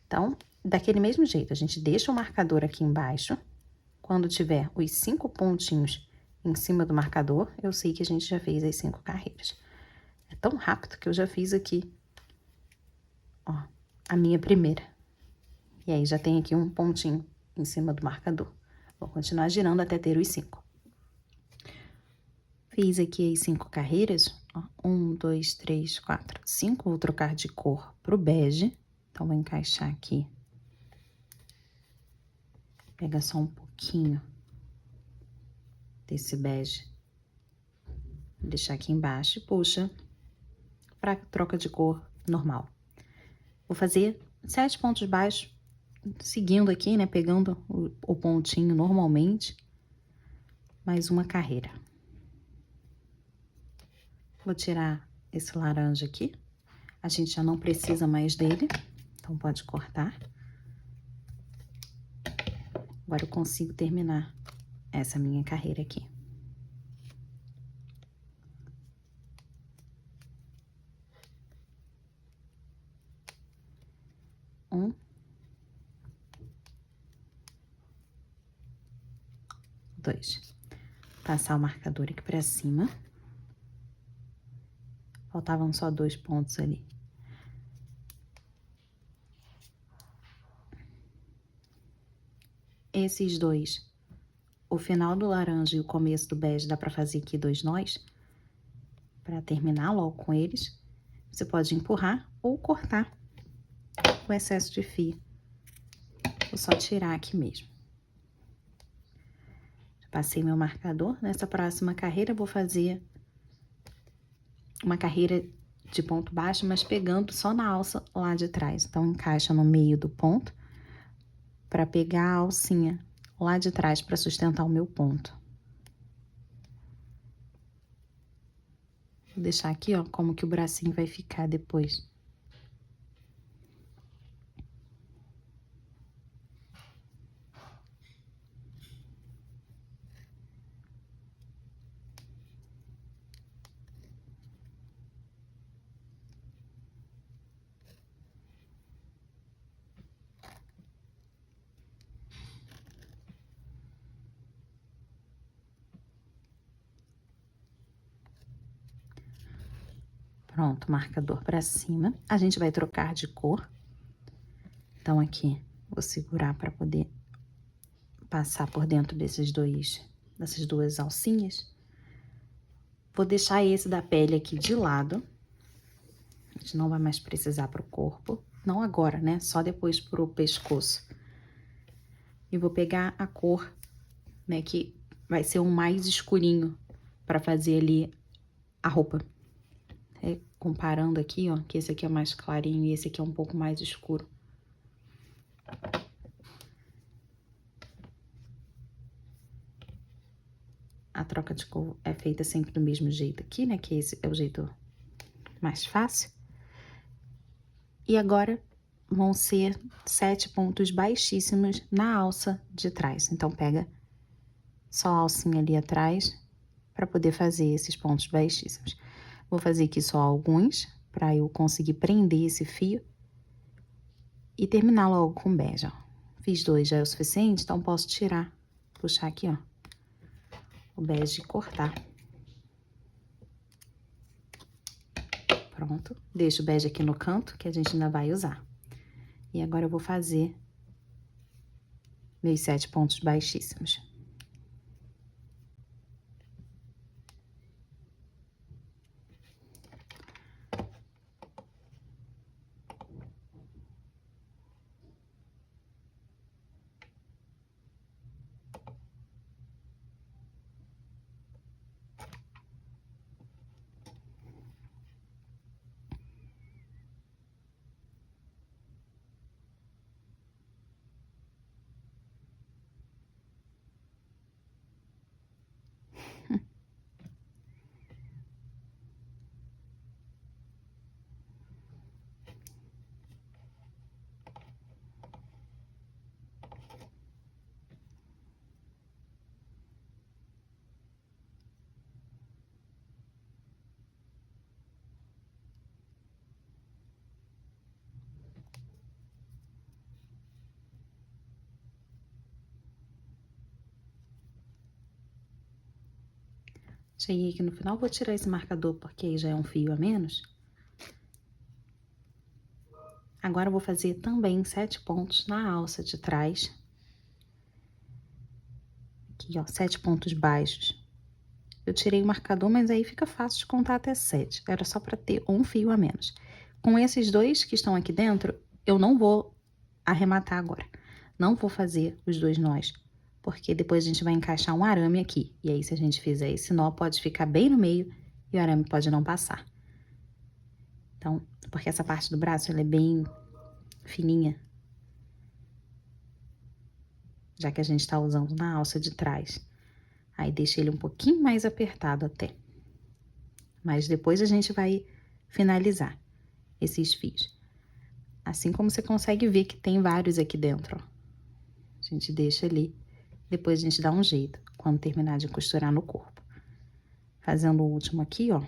Então, daquele mesmo jeito, a gente deixa o marcador aqui embaixo. Quando tiver os 5 pontinhos em cima do marcador, eu sei que a gente já fez as 5 carreiras. É tão rápido que eu já fiz aqui, ó, a minha primeira. E aí, já tem aqui um pontinho em cima do marcador. Vou continuar girando até ter os 5. Fiz aqui as 5 carreiras, ó, 1, 2, 3, 4, 5. Vou trocar de cor pro bege. Então, vou encaixar aqui. Pega só um pouquinho desse bege. Vou deixar aqui embaixo e puxa para troca de cor normal. Vou fazer 7 pontos baixos, seguindo aqui, né? Pegando o pontinho normalmente. Mais uma carreira. Vou tirar esse laranja aqui. A gente já não precisa mais dele, então pode cortar. Agora eu consigo terminar essa minha carreira aqui. Dois. Passar o marcador aqui pra cima. Faltavam só 2 pontos ali. Esses dois, o final do laranja e o começo do bege, dá pra fazer aqui 2 nós. Pra terminar logo com eles. Você pode empurrar ou cortar o excesso de fio. Vou só tirar aqui mesmo. Passei meu marcador. Nessa próxima carreira, vou fazer uma carreira de ponto baixo, mas pegando só na alça lá de trás. Então, encaixa no meio do ponto para pegar a alcinha lá de trás para sustentar o meu ponto. Vou deixar aqui, ó, como que o bracinho vai ficar depois. Pronto, marcador para cima. A gente vai trocar de cor. Então, aqui, vou segurar para poder passar por dentro dessas duas alcinhas. Vou deixar esse da pele aqui de lado. A gente não vai mais precisar pro corpo. Não agora, né? Só depois pro pescoço. E vou pegar a cor, né? Que vai ser um mais escurinho para fazer ali a roupa. Comparando aqui, ó, que esse aqui é mais clarinho e esse aqui é um pouco mais escuro. A troca de cor é feita sempre do mesmo jeito aqui, né? Que esse é o jeito mais fácil. E agora vão ser 7 pontos baixíssimos na alça de trás. Então, pega só a alcinha ali atrás para poder fazer esses pontos baixíssimos. Vou fazer aqui só alguns, para eu conseguir prender esse fio e terminar logo com bege, ó. Fiz 2 já é o suficiente, então posso tirar, puxar aqui, ó, o bege e cortar. Pronto, deixo o bege aqui no canto, que a gente ainda vai usar. E agora eu vou fazer meus 7 pontos baixíssimos. Cheguei aqui no final, vou tirar esse marcador porque aí já é um fio a menos. Agora eu vou fazer também 7 pontos na alça de trás. Aqui, ó, 7 pontos baixos. Eu tirei o marcador, mas aí fica fácil de contar até 7. Era só para ter um fio a menos. Com esses dois que estão aqui dentro, eu não vou arrematar agora. Não vou fazer os 2 nós, porque depois a gente vai encaixar um arame aqui. E aí, se a gente fizer esse nó, pode ficar bem no meio e o arame pode não passar. Então, porque essa parte do braço, ela é bem fininha. Já que a gente tá usando na alça de trás. Aí, deixa ele um pouquinho mais apertado até. Mas depois a gente vai finalizar esses fios. Assim como você consegue ver que tem vários aqui dentro, ó. A gente deixa ali, depois a gente dá um jeito, quando terminar de costurar no corpo. Fazendo o último aqui, ó.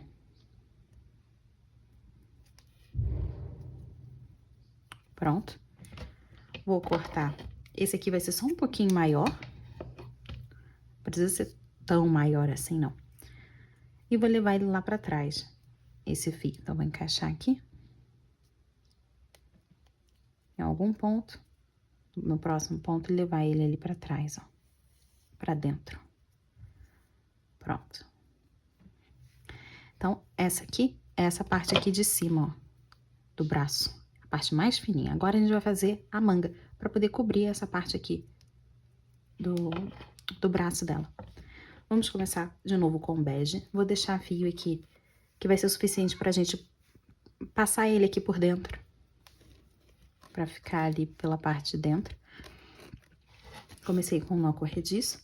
Pronto. Vou cortar. Esse aqui vai ser só um pouquinho maior. Não precisa ser tão maior assim, não. E vou levar ele lá pra trás, esse fio. Então, vou encaixar aqui. Em algum ponto. No próximo ponto, e levar ele ali pra trás, ó. Pra dentro. Pronto. Então, essa aqui é essa parte aqui de cima, ó. Do braço. A parte mais fininha. Agora, a gente vai fazer a manga, pra poder cobrir essa parte aqui do braço dela. Vamos começar de novo com o bege. Vou deixar fio aqui, que vai ser o suficiente pra gente passar ele aqui por dentro. Pra ficar ali pela parte de dentro. Comecei com um nó corrediço.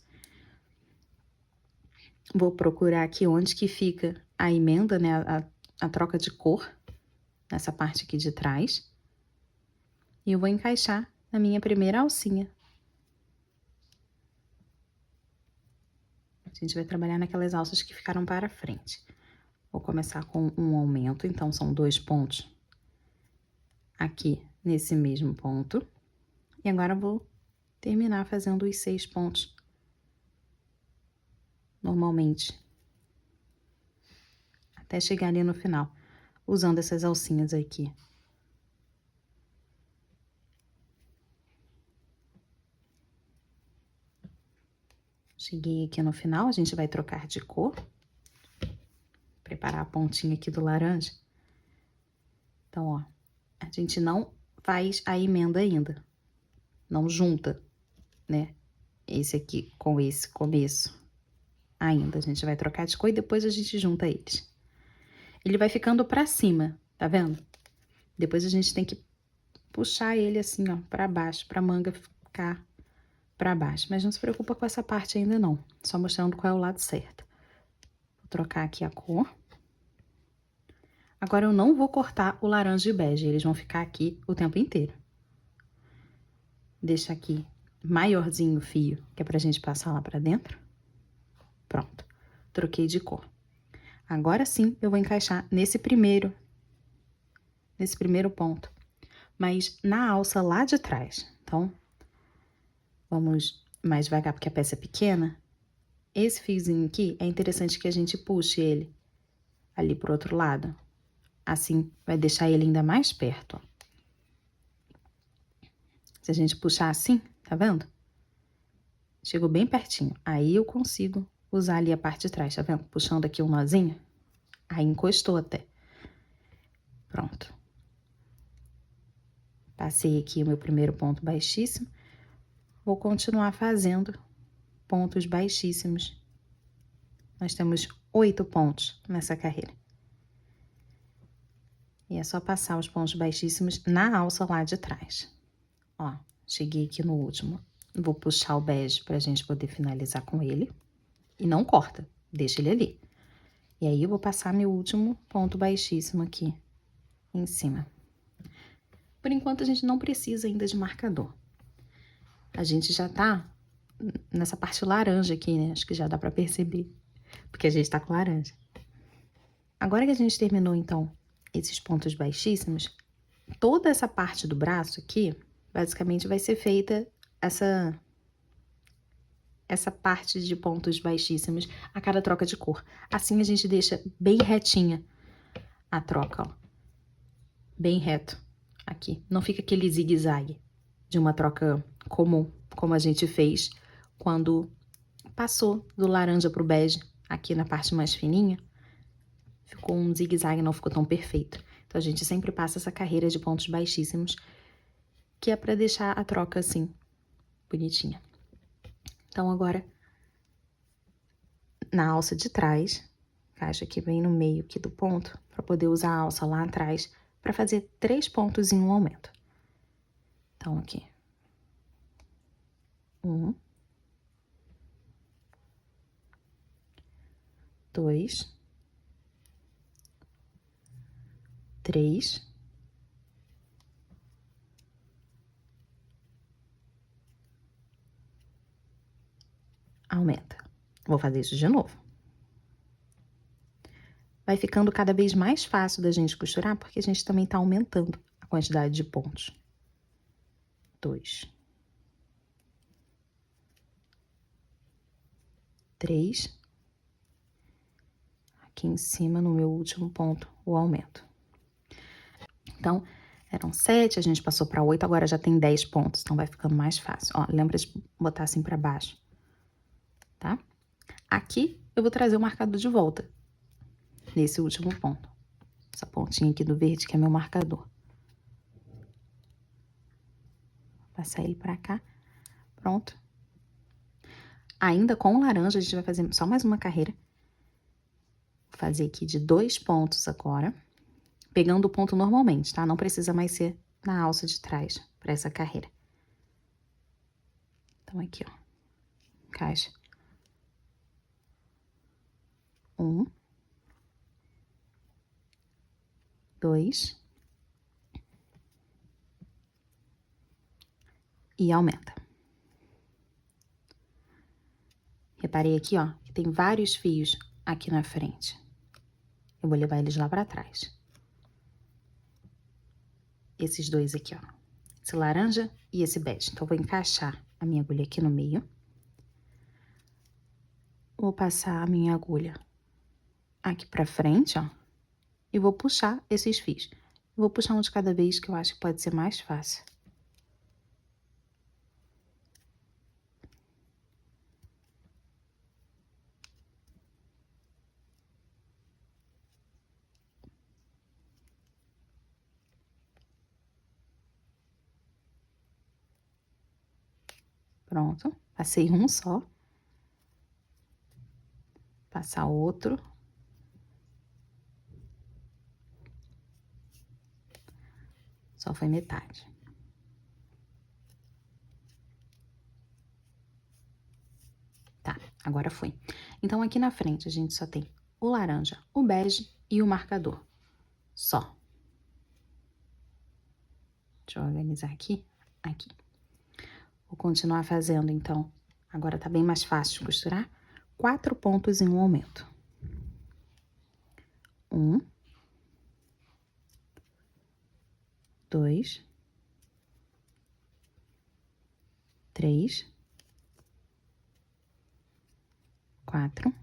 Vou procurar aqui onde que fica a emenda, né, a troca de cor, nessa parte aqui de trás. E eu vou encaixar na minha primeira alcinha. A gente vai trabalhar naquelas alças que ficaram para frente. Vou começar com um aumento, então são 2 pontos aqui nesse mesmo ponto. E agora eu vou terminar fazendo os 6 pontos normalmente, até chegar ali no final, usando essas alcinhas aqui. Cheguei aqui no final, a gente vai trocar de cor. Preparar a pontinha aqui do laranja. Então, ó, a gente não faz a emenda ainda. Não junta, né? Esse aqui com esse começo ainda. A gente vai trocar de cor e depois a gente junta eles. Ele vai ficando pra cima, tá vendo? Depois a gente tem que puxar ele assim, ó, pra baixo, pra manga ficar pra baixo. Mas não se preocupa com essa parte ainda não. Só mostrando qual é o lado certo. Vou trocar aqui a cor. Agora, eu não vou cortar o laranja e o bege. Eles vão ficar aqui o tempo inteiro. Deixa aqui maiorzinho o fio, que é pra gente passar lá pra dentro. Pronto. Troquei de cor. Agora sim, eu vou encaixar nesse primeiro ponto. Mas na alça lá de trás. Então, vamos mais devagar, porque a peça é pequena. Esse fiozinho aqui, é interessante que a gente puxe ele ali pro outro lado. Assim, vai deixar ele ainda mais perto, ó. Se a gente puxar assim, tá vendo? Chegou bem pertinho. Aí, eu consigo usar ali a parte de trás, tá vendo? Puxando aqui um nozinho. Aí, encostou até. Pronto. Passei aqui o meu primeiro ponto baixíssimo. Vou continuar fazendo pontos baixíssimos. Nós temos 8 pontos nessa carreira. E é só passar os pontos baixíssimos na alça lá de trás. Ó, cheguei aqui no último. Vou puxar o bege pra gente poder finalizar com ele. E não corta, deixa ele ali. E aí, eu vou passar meu último ponto baixíssimo aqui em cima. Por enquanto, a gente não precisa ainda de marcador. A gente já tá nessa parte laranja aqui, né? Acho que já dá pra perceber, porque a gente tá com laranja. Agora que a gente terminou, então, esses pontos baixíssimos, toda essa parte do braço aqui, basicamente vai ser feita essa parte de pontos baixíssimos a cada troca de cor. Assim a gente deixa bem retinha a troca, ó. Bem reto aqui. Não fica aquele zigue-zague de uma troca comum, como a gente fez quando passou do laranja pro bege aqui na parte mais fininha. Ficou um zigue-zague, não ficou tão perfeito. Então, a gente sempre passa essa carreira de pontos baixíssimos que é pra deixar a troca assim, bonitinha. Então, agora, na alça de trás, encaixa aqui bem no meio aqui do ponto, pra poder usar a alça lá atrás, pra fazer 3 pontos em um aumento. Então, aqui. 1, 2, 3, aumenta. Vou fazer isso de novo. Vai ficando cada vez mais fácil da gente costurar, porque a gente também tá aumentando a quantidade de pontos. 2, 3, aqui em cima, no meu último ponto, o aumento. Então, eram 7, a gente passou para 8, agora já tem 10 pontos, então vai ficando mais fácil. Ó, lembra de botar assim para baixo, tá? Aqui, eu vou trazer o marcador de volta, nesse último ponto. Essa pontinha aqui do verde, que é meu marcador. Vou passar ele pra cá, pronto. Ainda com o laranja, a gente vai fazer só mais uma carreira. Vou fazer aqui de 2 pontos agora, pegando o ponto normalmente, tá? Não precisa mais ser na alça de trás, pra essa carreira. Então, aqui, ó, encaixa. 1, 2, e aumenta. Reparei aqui, ó, que tem vários fios aqui na frente. Eu vou levar eles lá pra trás. Esses dois aqui, ó. Esse laranja e esse bege. Então, eu vou encaixar a minha agulha aqui no meio. Vou passar a minha agulha aqui pra frente, ó. E vou puxar esses fios. Vou puxar um de cada vez, que eu acho que pode ser mais fácil. Pronto, passei um só. Passar outro. Só foi metade. Tá, agora foi. Então, aqui na frente, a gente só tem o laranja, o bege e o marcador. Só. Deixa eu organizar aqui. Aqui. Vou continuar fazendo, então. Agora tá bem mais fácil de costurar. 4 pontos em um aumento. 1, 2, 3, 4.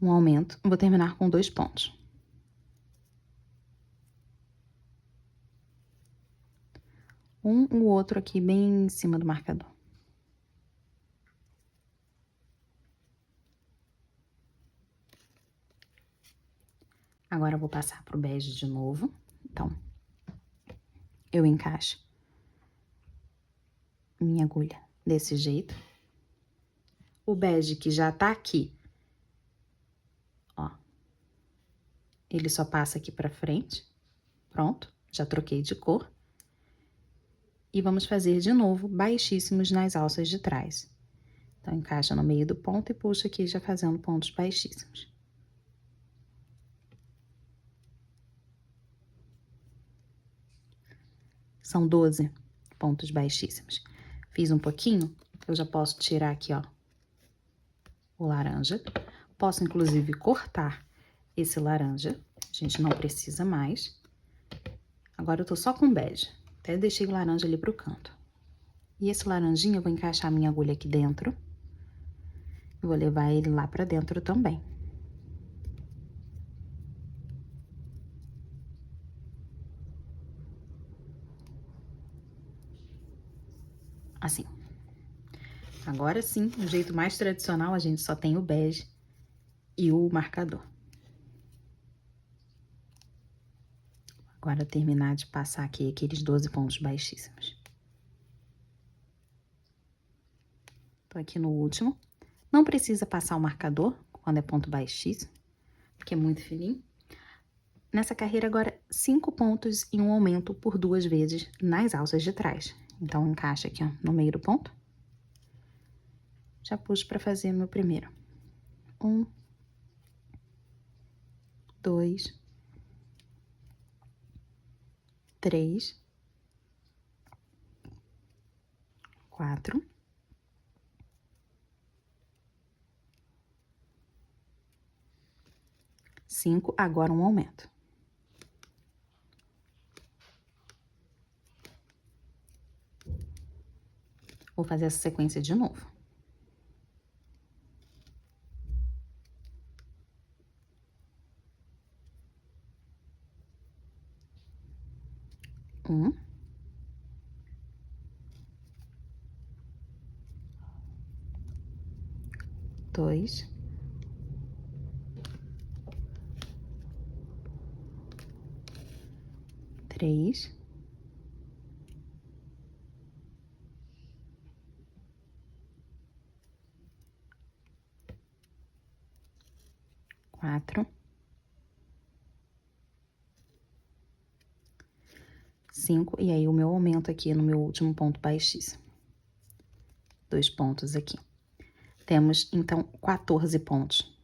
Um aumento. Vou terminar com 2 pontos. O outro aqui bem em cima do marcador. Agora, eu vou passar pro bege de novo. Então, eu encaixo minha agulha desse jeito. O bege que já tá aqui, ó, ele só passa aqui pra frente. Pronto, já troquei de cor. E vamos fazer de novo baixíssimos nas alças de trás. Então, encaixa no meio do ponto e puxa aqui já fazendo pontos baixíssimos. São 12 pontos baixíssimos. Fiz um pouquinho, eu já posso tirar aqui, ó, o laranja. Posso, inclusive, cortar esse laranja. A gente não precisa mais. Agora, eu tô só com bege. Até deixei o laranja ali pro canto. E esse laranjinha, eu vou encaixar a minha agulha aqui dentro. E vou levar ele lá pra dentro também. Assim. Agora sim, do jeito mais tradicional, a gente só tem o bege e o marcador. Agora terminar de passar aqui aqueles 12 pontos baixíssimos. Tô aqui no último. Não precisa passar o marcador quando é ponto baixíssimo, porque é muito fininho. Nessa carreira agora, 5 pontos e um aumento por 2 vezes nas alças de trás. Então, encaixa aqui, ó, no meio do ponto. Já puxo para fazer meu primeiro. 1, 2, 3, 4, 5, agora um aumento. Vou fazer essa sequência de novo. Um, 2, 3, 4, 5, e aí o meu aumento aqui no meu último ponto baixíssimo. 2 pontos aqui. Temos, então, 14 pontos.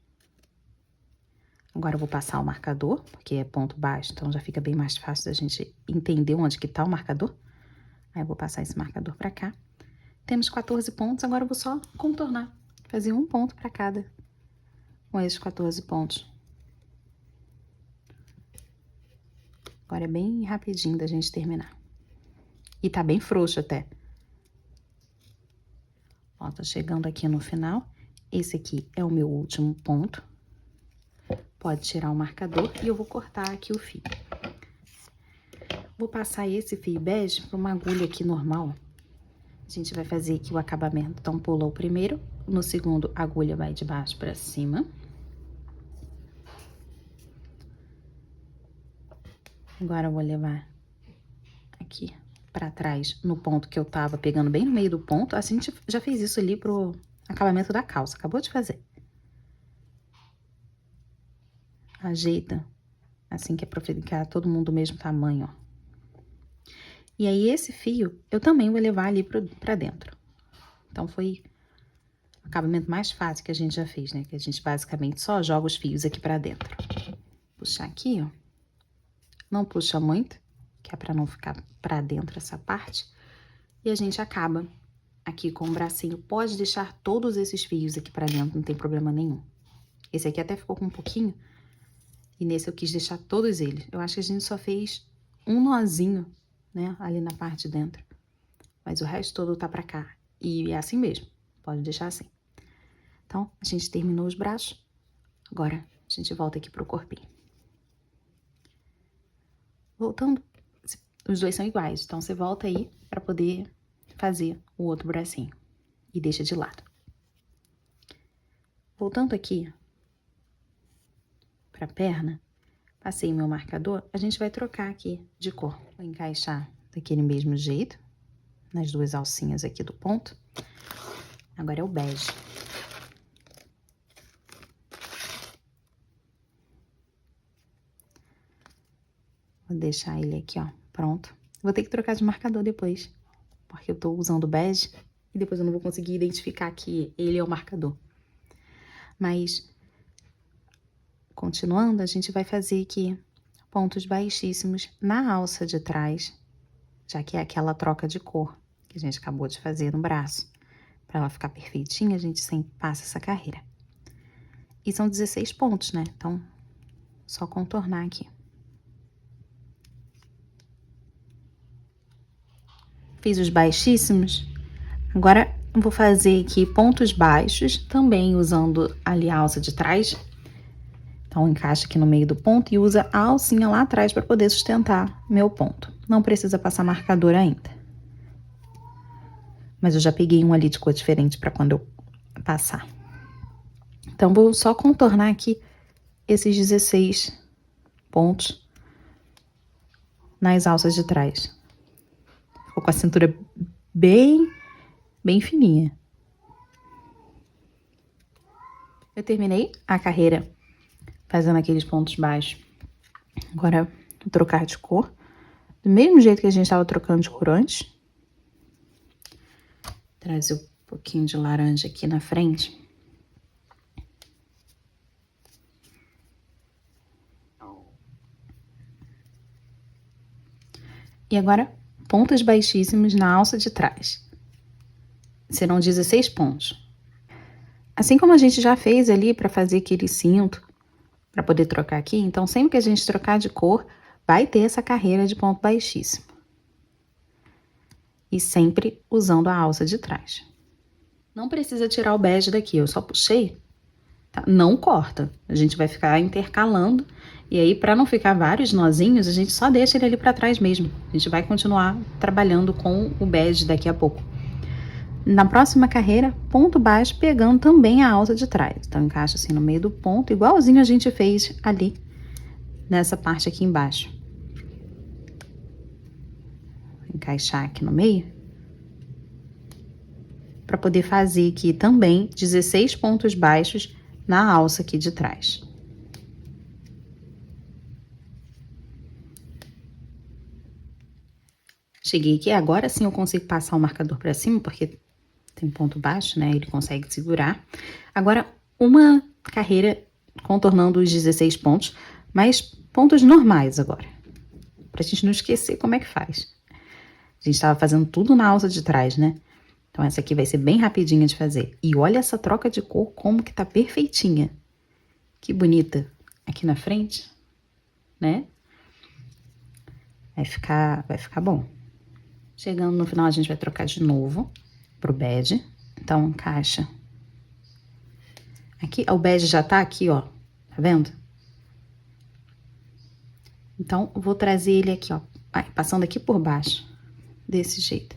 Agora eu vou passar o marcador, porque é ponto baixo, então já fica bem mais fácil da gente entender onde que tá o marcador. Aí eu vou passar esse marcador pra cá. Temos 14 pontos, agora eu vou só contornar, fazer um ponto pra cada com esses 14 pontos. Agora é bem rapidinho da gente terminar. E tá bem frouxo até. Ó, tá chegando aqui no final. Esse aqui é o meu último ponto. Pode tirar o marcador e eu vou cortar aqui o fio. Vou passar esse fio bege para uma agulha aqui normal. A gente vai fazer aqui o acabamento. Então, pula o primeiro, no segundo, a agulha vai de baixo para cima. Agora eu vou levar aqui para trás, no ponto que eu tava pegando bem no meio do ponto. Assim, a gente já fez isso ali pro acabamento da calça, acabou de fazer. Ajeita, assim que é pra ficar todo mundo do mesmo tamanho, ó. E aí, esse fio, eu também vou levar ali pra dentro. Então, foi o acabamento mais fácil que a gente já fez, né? Que a gente basicamente só joga os fios aqui pra dentro. Puxar aqui, ó. Não puxa muito, que é pra não ficar pra dentro essa parte. E a gente acaba aqui com o bracinho. Pode deixar todos esses fios aqui pra dentro, não tem problema nenhum. Esse aqui até ficou com um pouquinho. E nesse eu quis deixar todos eles. Eu acho que a gente só fez um nozinho, né, ali na parte de dentro. Mas o resto todo tá pra cá. E é assim mesmo, pode deixar assim. Então, a gente terminou os braços. Agora, a gente volta aqui pro corpinho. Voltando, os dois são iguais. Então, você volta aí pra poder fazer o outro bracinho. E deixa de lado. Voltando aqui pra perna, passei meu marcador, a gente vai trocar aqui de cor. Vou encaixar daquele mesmo jeito, nas duas alcinhas aqui do ponto. Agora é o bege. Vou deixar ele aqui, ó, pronto. Vou ter que trocar de marcador depois, porque eu tô usando o bege e depois eu não vou conseguir identificar que ele é o marcador. Mas, continuando, a gente vai fazer aqui pontos baixíssimos na alça de trás, já que é aquela troca de cor que a gente acabou de fazer no braço. Para ela ficar perfeitinha, a gente sempre passa essa carreira. E são 16 pontos, né? Então, só contornar aqui. Fiz os baixíssimos. Agora, eu vou fazer aqui pontos baixos, também usando ali a alça de trás. Então, encaixa aqui no meio do ponto e usa a alcinha lá atrás para poder sustentar meu ponto. Não precisa passar marcador ainda. Mas eu já peguei um ali de cor diferente para quando eu passar. Então, vou só contornar aqui esses 16 pontos nas alças de trás. Ficou com a cintura bem fininha. Eu terminei a carreira fazendo aqueles pontos baixos. Agora, vou trocar de cor. Do mesmo jeito que a gente estava trocando de cor antes. Trazer um pouquinho de laranja aqui na frente. E agora, pontos baixíssimos na alça de trás. Serão 16 pontos. Assim como a gente já fez ali para fazer aquele cinto, para poder trocar aqui, então sempre que a gente trocar de cor, vai ter essa carreira de ponto baixíssimo. E sempre usando a alça de trás. Não precisa tirar o bege daqui, eu só puxei, tá? Não corta, a gente vai ficar intercalando. E aí, para não ficar vários nozinhos, a gente só deixa ele ali para trás mesmo. A gente vai continuar trabalhando com o bege daqui a pouco. Na próxima carreira, ponto baixo, pegando também a alça de trás. Então, encaixa assim no meio do ponto, igualzinho a gente fez ali, nessa parte aqui embaixo. Vou encaixar aqui no meio. Para poder fazer aqui também 16 pontos baixos na alça aqui de trás. Cheguei aqui, agora sim eu consigo passar o marcador para cima, porque tem ponto baixo, né? Ele consegue segurar. Agora, uma carreira contornando os 16 pontos, mas pontos normais agora. Pra gente não esquecer como é que faz. A gente tava fazendo tudo na alça de trás, né? Então, essa aqui vai ser bem rapidinha de fazer. E olha essa troca de cor, como que tá perfeitinha. Que bonita. Aqui na frente, né? Vai ficar bom. Chegando no final, a gente vai trocar de novo pro bege. Então, encaixa. Aqui, o bege já tá aqui, ó. Tá vendo? Então, eu vou trazer ele aqui, ó. Passando aqui por baixo. Desse jeito.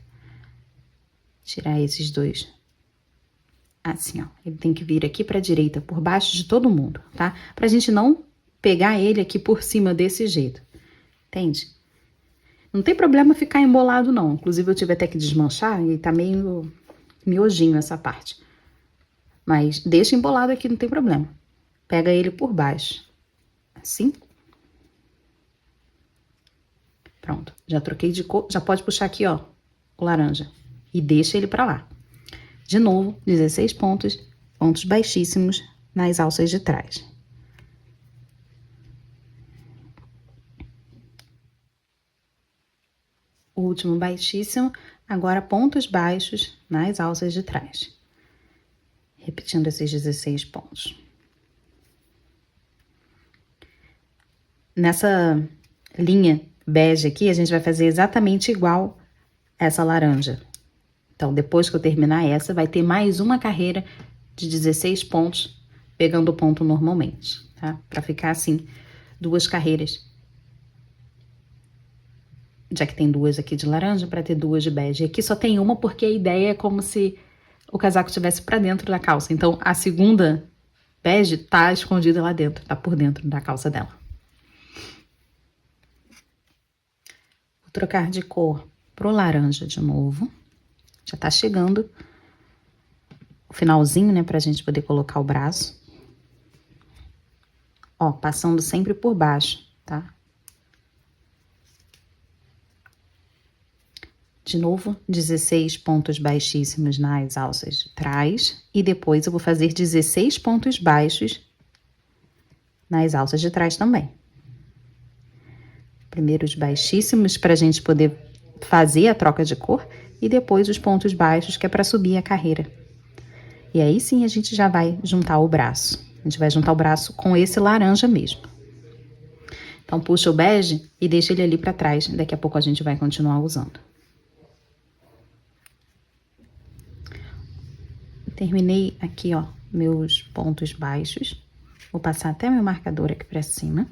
Tirar esses dois. Assim, ó. Ele tem que vir aqui pra direita, por baixo de todo mundo, tá? Pra gente não pegar ele aqui por cima desse jeito. Entende? Não tem problema ficar embolado, não. Inclusive, eu tive até que desmanchar e tá meio miojinho essa parte. Mas deixa embolado aqui, não tem problema. Pega ele por baixo. Assim. Pronto. Já troquei de cor. Já pode puxar aqui, ó, o laranja. E deixa ele pra lá. De novo, 16 pontos. Pontos baixíssimos nas alças de trás. O último baixíssimo, agora pontos baixos nas alças de trás. Repetindo esses 16 pontos. Nessa linha bege aqui, a gente vai fazer exatamente igual essa laranja. Então, depois que eu terminar essa, vai ter mais uma carreira de 16 pontos, pegando o ponto normalmente, tá? Pra ficar assim, duas carreiras. Já que tem duas aqui de laranja, para ter duas de bege. Aqui só tem uma porque a ideia é como se o casaco estivesse para dentro da calça. Então, a segunda bege tá escondida lá dentro, tá por dentro da calça dela. Vou trocar de cor pro laranja de novo. Já tá chegando o finalzinho, né, pra gente poder colocar o braço. Ó, passando sempre por baixo, tá? De novo, 16 pontos baixíssimos nas alças de trás. E depois eu vou fazer 16 pontos baixos nas alças de trás também. Primeiro os baixíssimos para a gente poder fazer a troca de cor. E depois os pontos baixos, que é para subir a carreira. E aí sim a gente já vai juntar o braço. A gente vai juntar o braço com esse laranja mesmo. Então puxa o bege e deixa ele ali para trás. Daqui a pouco a gente vai continuar usando. Terminei aqui, ó, meus pontos baixos. Vou passar até meu marcador aqui pra cima.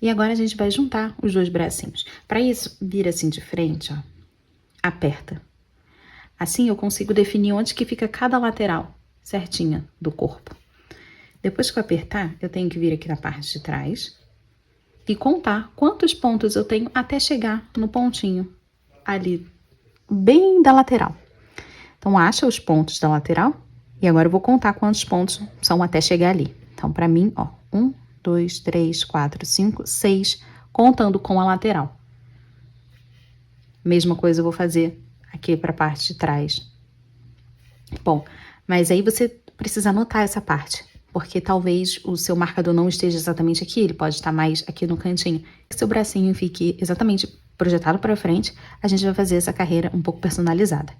E agora a gente vai juntar os dois bracinhos. Pra isso, vira assim de frente, ó. Aperta. Assim eu consigo definir onde que fica cada lateral certinha do corpo. Depois que eu apertar, eu tenho que vir aqui na parte de trás. e contar quantos pontos eu tenho até chegar no pontinho ali, bem da lateral. Então, acha os pontos da lateral e agora eu vou contar quantos pontos são até chegar ali. Então, para mim, ó, 1, 2, 3, 4, 5, 6, contando com a lateral. Mesma coisa eu vou fazer aqui para a parte de trás. Bom, mas aí você precisa anotar essa parte, porque talvez o seu marcador não esteja exatamente aqui, ele pode estar mais aqui no cantinho. Se seu bracinho fique exatamente projetado para frente, a gente vai fazer essa carreira um pouco personalizada.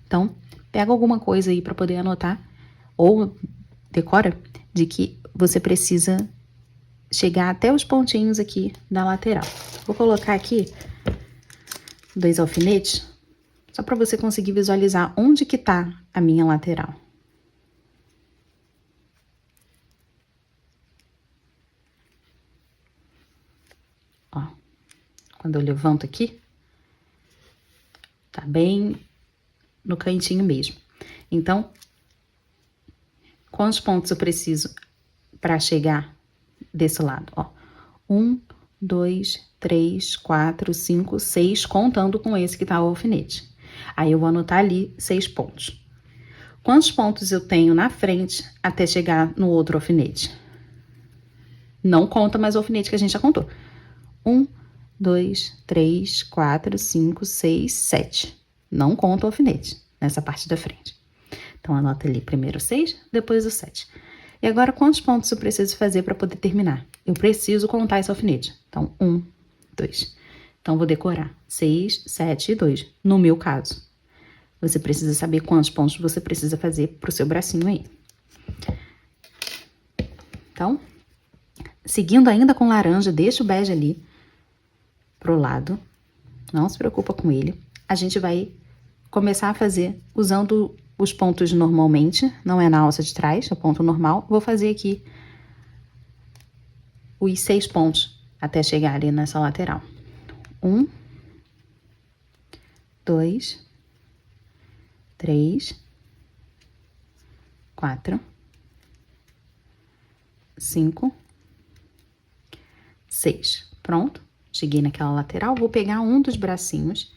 Então, pega alguma coisa aí para poder anotar, ou decora de que você precisa chegar até os pontinhos aqui da lateral. Vou colocar aqui 2 alfinetes, só para você conseguir visualizar onde que tá a minha lateral. Ó, quando eu levanto aqui, tá bem no cantinho mesmo. Então, quantos pontos eu preciso para chegar desse lado? Ó, 1, 2, 3, 4, 5, 6, contando com esse que tá o alfinete. Aí eu vou anotar ali 6 pontos. Quantos pontos eu tenho na frente até chegar no outro alfinete? Não conta mais o alfinete que a gente já contou. 1, 2, 3, 4, 5, 6, 7. Não conta o alfinete nessa parte da frente. Então, anota ali primeiro o 6, depois o 7. E agora, quantos pontos eu preciso fazer para poder terminar? Eu preciso contar esse alfinete. Então, 1, 2. Então, vou decorar 6, 7 e 2, no meu caso. Você precisa saber quantos pontos você precisa fazer para o seu bracinho aí. Então, seguindo ainda com laranja, deixa o bege ali pro lado. Não se preocupa com ele. A gente vai começar a fazer usando os pontos normalmente, não é na alça de trás, é o ponto normal. Vou fazer aqui os 6 pontos até chegar ali nessa lateral. 1, 2, 3, 4, 5, 6. Pronto. Cheguei naquela lateral, vou pegar um dos bracinhos.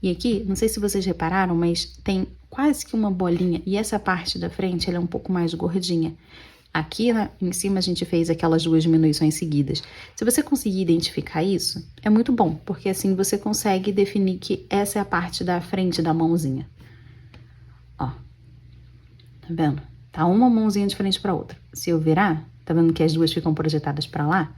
E aqui, não sei se vocês repararam, mas tem quase que uma bolinha. E essa parte da frente, ela é um pouco mais gordinha. Aqui em cima a gente fez aquelas 2 diminuições seguidas. Se você conseguir identificar isso, é muito bom, porque assim você consegue definir que essa é a parte da frente da mãozinha. Ó, tá vendo? Tá uma mãozinha de frente pra outra. Se eu virar, tá vendo que as duas ficam projetadas pra lá?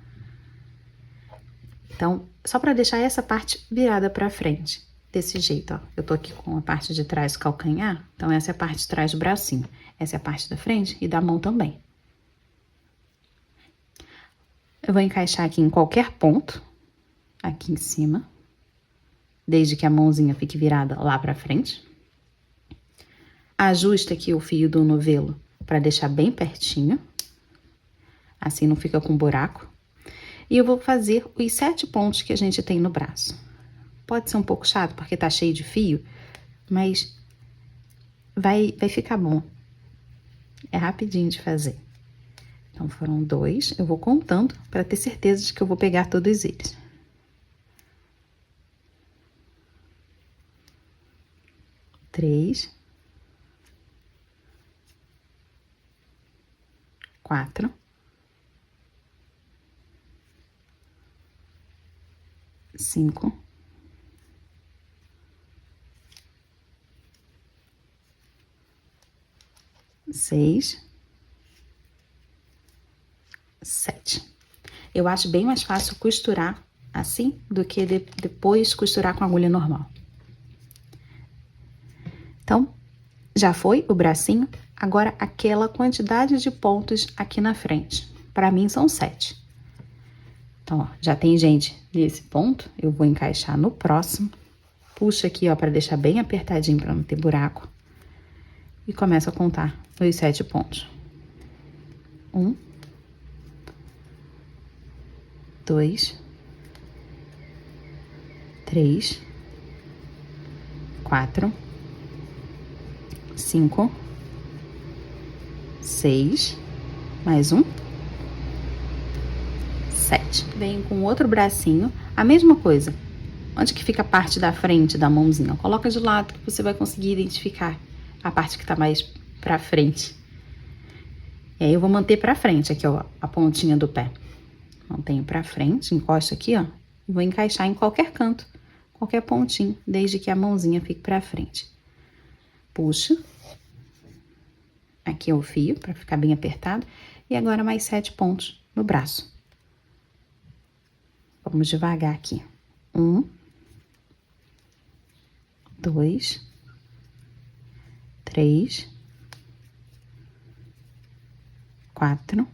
Então, só pra deixar essa parte virada pra frente. Desse jeito, ó. Eu tô aqui com a parte de trás do calcanhar, então essa é a parte de trás do bracinho. Essa é a parte da frente e da mão também. Eu vou encaixar aqui em qualquer ponto, aqui em cima, desde que a mãozinha fique virada lá pra frente. Ajusta aqui o fio do novelo pra deixar bem pertinho, assim não fica com buraco. E eu vou fazer os 7 pontos que a gente tem no braço. Pode ser um pouco chato, porque tá cheio de fio, mas vai ficar bom. É rapidinho de fazer. Então, foram 2. Eu vou contando para ter certeza de que eu vou pegar todos eles. 3. 4. 5. 6, 7. Eu acho bem mais fácil costurar assim do que depois costurar com agulha normal. Então, já foi o bracinho, agora aquela quantidade de pontos aqui na frente. Para mim são 7. Então, ó, já tem gente nesse ponto, eu vou encaixar no próximo. Puxa aqui, ó, para deixar bem apertadinho para não ter buraco. E começo a contar os 7 pontos. 1, 2, 3, 4, 5, 6, mais um, 7. Venho com outro bracinho, a mesma coisa. Onde que fica a parte da frente da mãozinha? Coloca de lado que você vai conseguir identificar a parte que tá mais pra frente. E aí eu vou manter pra frente aqui, ó, a pontinha do pé. Mantenho pra frente, encosto aqui, ó, e vou encaixar em qualquer canto, qualquer pontinho, desde que a mãozinha fique pra frente. Puxa. Aqui é o fio, pra ficar bem apertado. E agora mais 7 pontos no braço. Vamos devagar aqui. 1, 2, 3, 4,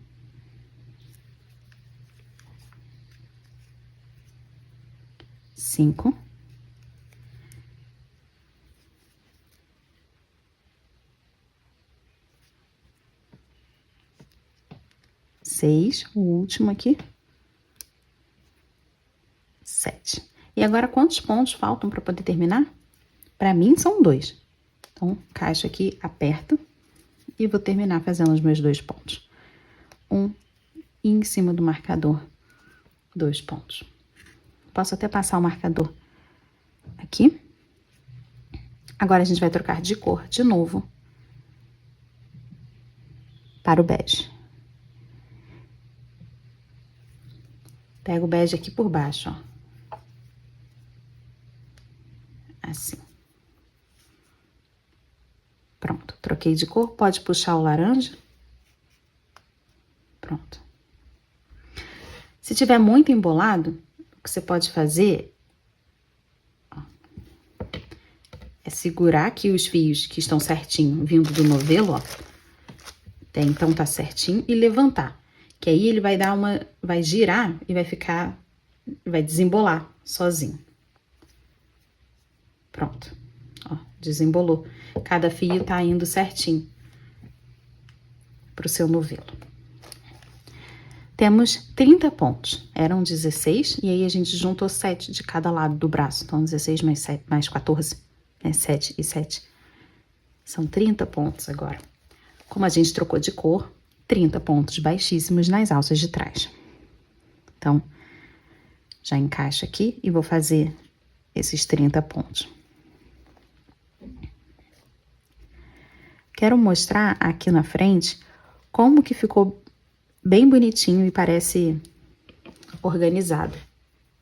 5, 6, o último aqui, 7. E agora, quantos pontos faltam para poder terminar? Para mim, são 2. Então, encaixo aqui, aperto e vou terminar fazendo os meus 2 pontos. 1 e em cima do marcador, 2 pontos. Posso até passar o marcador aqui. Agora, a gente vai trocar de cor de novo para o bege. Pego o bege aqui por baixo, ó. Assim. Pronto, troquei de cor, pode puxar o laranja. Pronto. Se tiver muito embolado, o que você pode fazer, ó, é segurar aqui os fios que estão certinho, vindo do novelo, ó. Até então tá certinho, e levantar. Que aí ele vai dar vai girar e vai desembolar sozinho. Pronto. Ó, desembolou. Cada fio tá indo certinho pro seu novelo. Temos 30 pontos. Eram 16, e aí a gente juntou 7 de cada lado do braço. Então, 16 mais 7, mais 14, né? 7 e 7. São 30 pontos agora. Como a gente trocou de cor, 30 pontos baixíssimos nas alças de trás. Então, já encaixo aqui e vou fazer esses 30 pontos. Quero mostrar aqui na frente como que ficou bem bonitinho e parece organizado.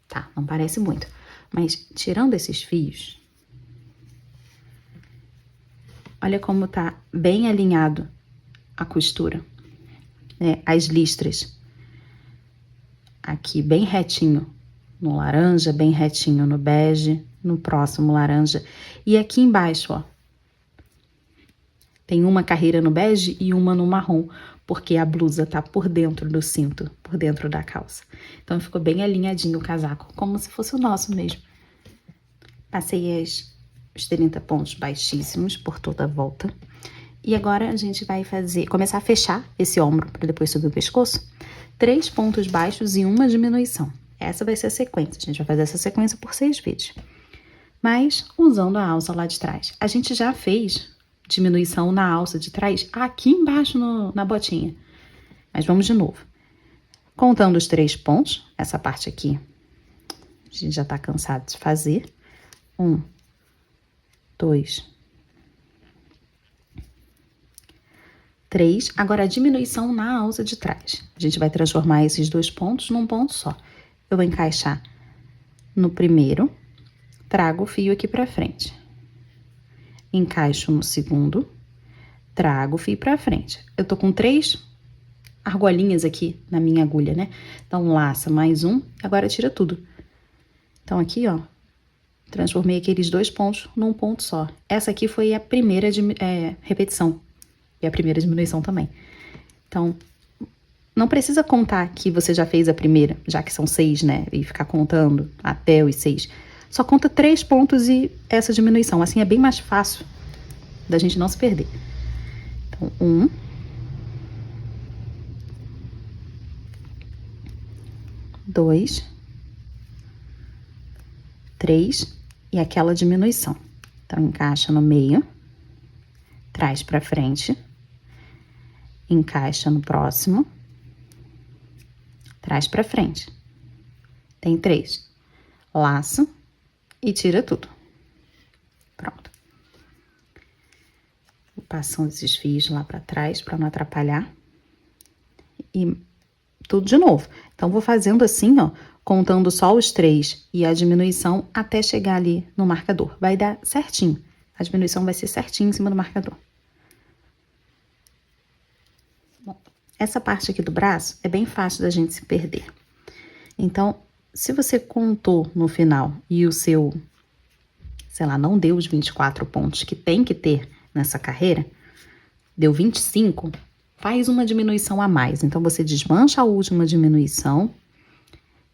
Tá, não parece muito. Mas tirando esses fios, olha como tá bem alinhado a costura, né? As listras. Aqui bem retinho no laranja, bem retinho no bege, no próximo laranja. E aqui embaixo, ó, tem uma carreira no bege e uma no marrom, porque a blusa tá por dentro do cinto, por dentro da calça. Então, ficou bem alinhadinho o casaco, como se fosse o nosso mesmo. Passei os 30 pontos baixíssimos por toda a volta. E agora, a gente vai começar a fechar esse ombro, para depois subir o pescoço. 3 pontos baixos e uma diminuição. Essa vai ser a sequência. A gente vai fazer essa sequência por 6 vídeos. Mas, usando a alça lá de trás. A gente já fez diminuição na alça de trás aqui embaixo na botinha. Mas vamos de novo. Contando os 3 pontos, essa parte aqui, a gente já tá cansado de fazer. 1, 2, 3. Agora, a diminuição na alça de trás. A gente vai transformar esses 2 pontos num ponto só. Eu vou encaixar no primeiro, trago o fio aqui pra frente. Encaixo no segundo, trago o fio pra frente. Eu tô com 3 argolinhas aqui na minha agulha, né? Então, laça mais um, agora tira tudo. Então, aqui, ó, transformei aqueles 2 pontos num ponto só. Essa aqui foi a primeira repetição. E a primeira diminuição também. Então, não precisa contar que você já fez a primeira, já que são 6, né? E ficar contando até os 6. Só conta 3 pontos e essa diminuição. Assim é bem mais fácil da gente não se perder. Então, 1. 2. 3. E aquela diminuição. Então, encaixa no meio. Traz pra frente. Encaixa no próximo. traz pra frente. Tem 3. Laço e tira tudo. Pronto. Vou passando esses fios lá pra trás pra não atrapalhar. E tudo de novo. Então, vou fazendo assim, ó, contando só os 3 e a diminuição até chegar ali no marcador. Vai dar certinho. A diminuição vai ser certinho em cima do marcador. Bom, essa parte aqui do braço é bem fácil da gente se perder. Então, se você contou no final e o seu, sei lá, não deu os 24 pontos que tem que ter nessa carreira, deu 25, faz uma diminuição a mais. Então, você desmancha a última diminuição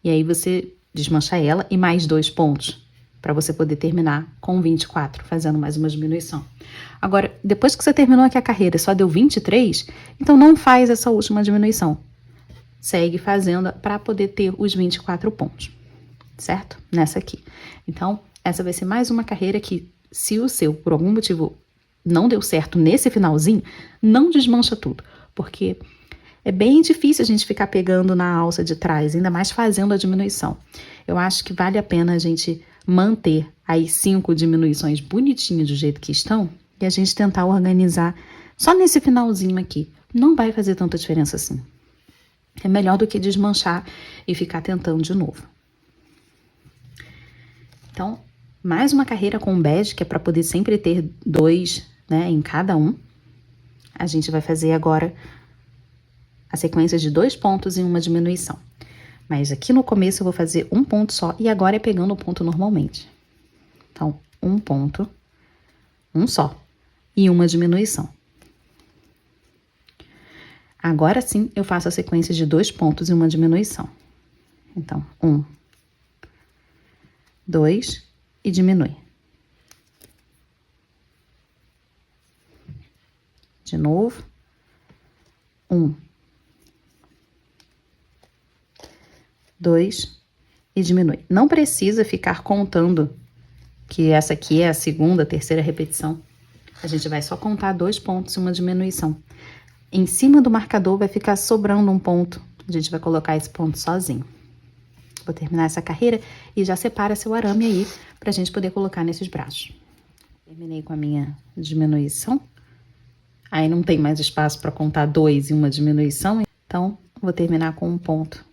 e aí você desmancha ela e mais 2 pontos para você poder terminar com 24, fazendo mais uma diminuição. Agora, depois que você terminou aqui a carreira, só deu 23, então não faz essa última diminuição. Segue fazendo para poder ter os 24 pontos, certo? Nessa aqui. Então, essa vai ser mais uma carreira que, se o seu, por algum motivo, não deu certo nesse finalzinho, não desmancha tudo, porque é bem difícil a gente ficar pegando na alça de trás, ainda mais fazendo a diminuição. Eu acho que vale a pena a gente manter as 5 diminuições bonitinhas do jeito que estão e a gente tentar organizar só nesse finalzinho aqui. Não vai fazer tanta diferença assim. É melhor do que desmanchar e ficar tentando de novo. Então, mais uma carreira com bege, que é para poder sempre ter 2, né, em cada um. A gente vai fazer agora a sequência de 2 pontos e uma diminuição. Mas aqui no começo eu vou fazer um ponto só e agora é pegando o ponto normalmente. Então, um ponto, um só e uma diminuição. Agora sim eu faço a sequência de 2 pontos e uma diminuição. Então, 1, 2 e diminui. De novo, 1, 2 e diminui. Não precisa ficar contando que essa aqui é a segunda, terceira repetição. A gente vai só contar 2 pontos e uma diminuição. Em cima do marcador vai ficar sobrando um ponto. A gente vai colocar esse ponto sozinho. Vou terminar essa carreira e já separa seu arame aí pra gente poder colocar nesses braços. Terminei com a minha diminuição. Aí não tem mais espaço para contar 2 e uma diminuição. Então, vou terminar com um ponto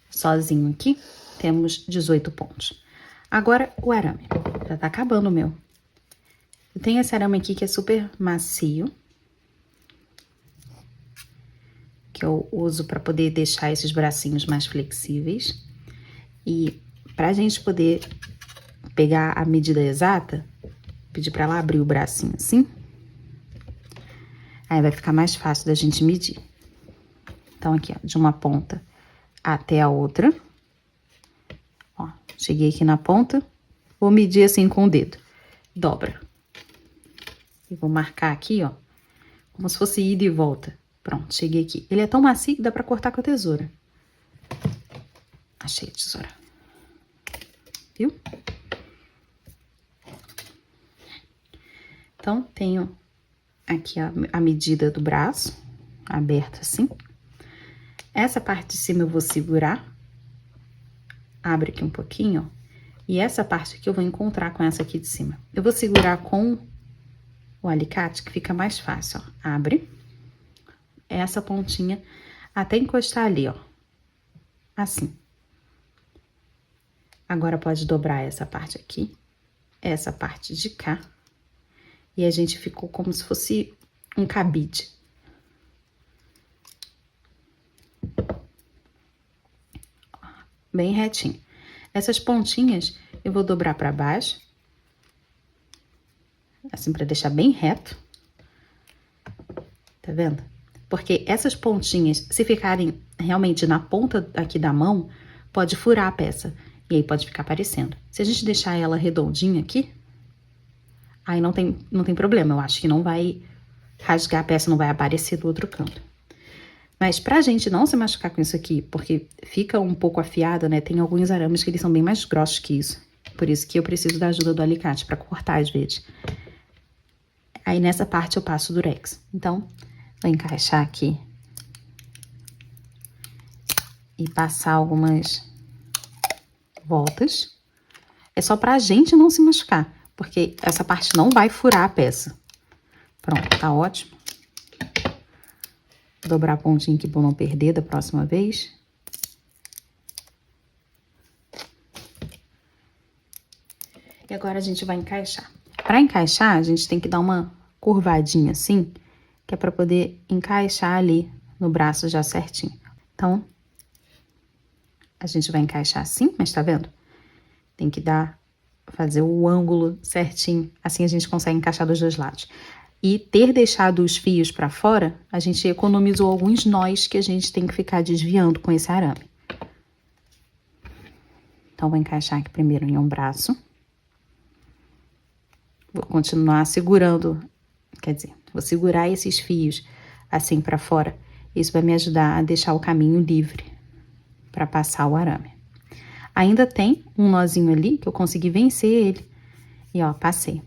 sozinho aqui. Temos 18 pontos. Agora, o arame. Já tá acabando o meu. Eu tenho esse arame aqui que é super macio. Que eu uso para poder deixar esses bracinhos mais flexíveis. E pra gente poder pegar a medida exata, pedir para ela abrir o bracinho assim. Aí vai ficar mais fácil da gente medir. Então, aqui, ó, de uma ponta até a outra. Ó, cheguei aqui na ponta, vou medir assim com o dedo. Dobra. E vou marcar aqui, ó, como se fosse ida e volta. Pronto, cheguei aqui. Ele é tão macio que dá pra cortar com a tesoura. Achei a tesoura. Viu? Então, tenho aqui a medida do braço, aberta assim. Essa parte de cima eu vou segurar. Abre aqui um pouquinho, ó. E essa parte aqui eu vou encontrar com essa aqui de cima. Eu vou segurar com o alicate, que fica mais fácil, ó. Abre. Essa pontinha até encostar ali, ó. Assim. Agora, pode dobrar essa parte aqui, essa parte de cá. E a gente ficou como se fosse um cabide. Bem retinho. Essas pontinhas eu vou dobrar pra baixo. Assim, pra deixar bem reto. Tá vendo? Porque essas pontinhas, se ficarem realmente na ponta aqui da mão, pode furar a peça. E aí pode ficar aparecendo. Se a gente deixar ela redondinha aqui, aí não tem problema. Eu acho que não vai rasgar a peça, não vai aparecer do outro canto. Mas pra gente não se machucar com isso aqui, porque fica um pouco afiada, né? Tem alguns arames que eles são bem mais grossos que isso. Por isso que eu preciso da ajuda do alicate pra cortar às vezes. Aí nessa parte eu passo o durex. Então, vou encaixar aqui e passar algumas voltas. É só pra gente não se machucar, porque essa parte não vai furar a peça. Pronto, tá ótimo. Dobrar a pontinha aqui pra não perder da próxima vez. E agora a gente vai encaixar. Para encaixar, a gente tem que dar uma curvadinha assim, que é para poder encaixar ali no braço já certinho. Então, a gente vai encaixar assim, mas tá vendo? Tem que fazer o ângulo certinho, assim a gente consegue encaixar dos dois lados. E ter deixado os fios para fora, a gente economizou alguns nós que a gente tem que ficar desviando com esse arame. Então, vou encaixar aqui primeiro em um braço. Vou continuar segurando, quer dizer, vou segurar esses fios assim para fora. Isso vai me ajudar a deixar o caminho livre para passar o arame. Ainda tem um nozinho ali que eu consegui vencer ele. E ó, passei.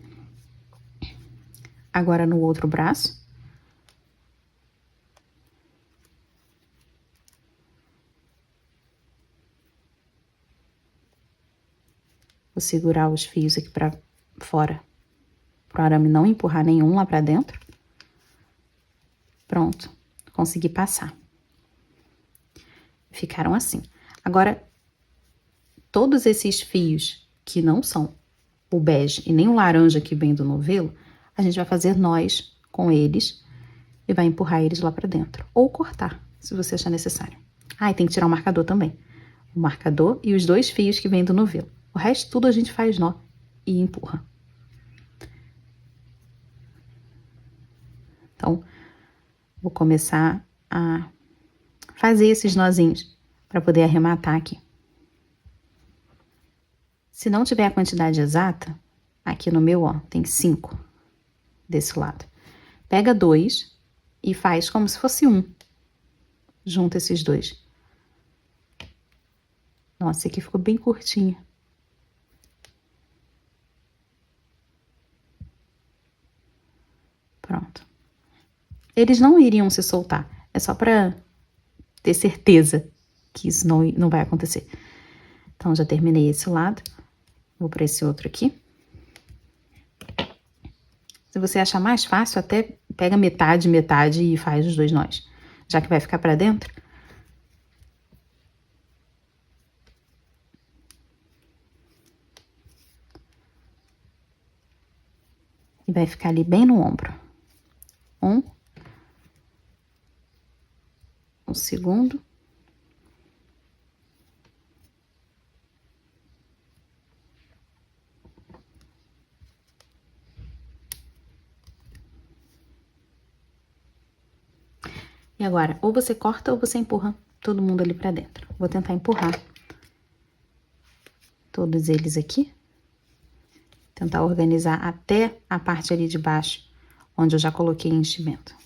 Agora no outro braço. Vou segurar os fios aqui para fora, para o arame não empurrar nenhum lá para dentro. Pronto, consegui passar. Ficaram assim. Agora, todos esses fios que não são o bege e nem o laranja que vem do novelo, a gente vai fazer nós com eles e vai empurrar eles lá para dentro. Ou cortar, se você achar necessário. Ah, e tem que tirar o marcador também. O marcador e os 2 fios que vêm do novelo. O resto tudo a gente faz nó e empurra. Então, vou começar a fazer esses nozinhos para poder arrematar aqui. Se não tiver a quantidade exata, aqui no meu, ó, tem 5 desse lado. Pega 2 e faz como se fosse 1. Junta esses 2. Nossa, esse aqui ficou bem curtinho. Pronto. Eles não iriam se soltar. É só para ter certeza que isso não vai acontecer. Então, já terminei esse lado. Vou para esse outro aqui. Se você achar mais fácil, até pega metade, metade e faz os 2 nós. Já que vai ficar para dentro. E vai ficar ali bem no ombro. O segundo. E agora, ou você corta ou você empurra todo mundo ali pra dentro. Vou tentar empurrar todos eles aqui. Tentar organizar até a parte ali de baixo, onde eu já coloquei enchimento.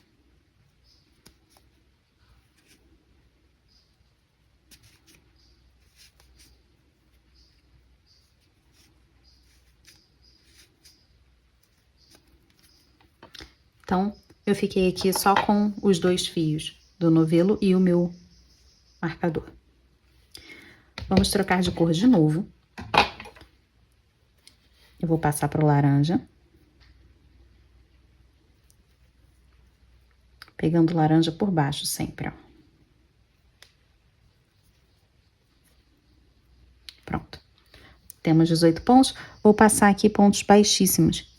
Então, eu fiquei aqui só com os 2 fios do novelo e o meu marcador. Vamos trocar de cor de novo. Eu vou passar para o laranja. Pegando o laranja por baixo sempre, ó. Pronto. Temos 18 pontos. Vou passar aqui pontos baixíssimos.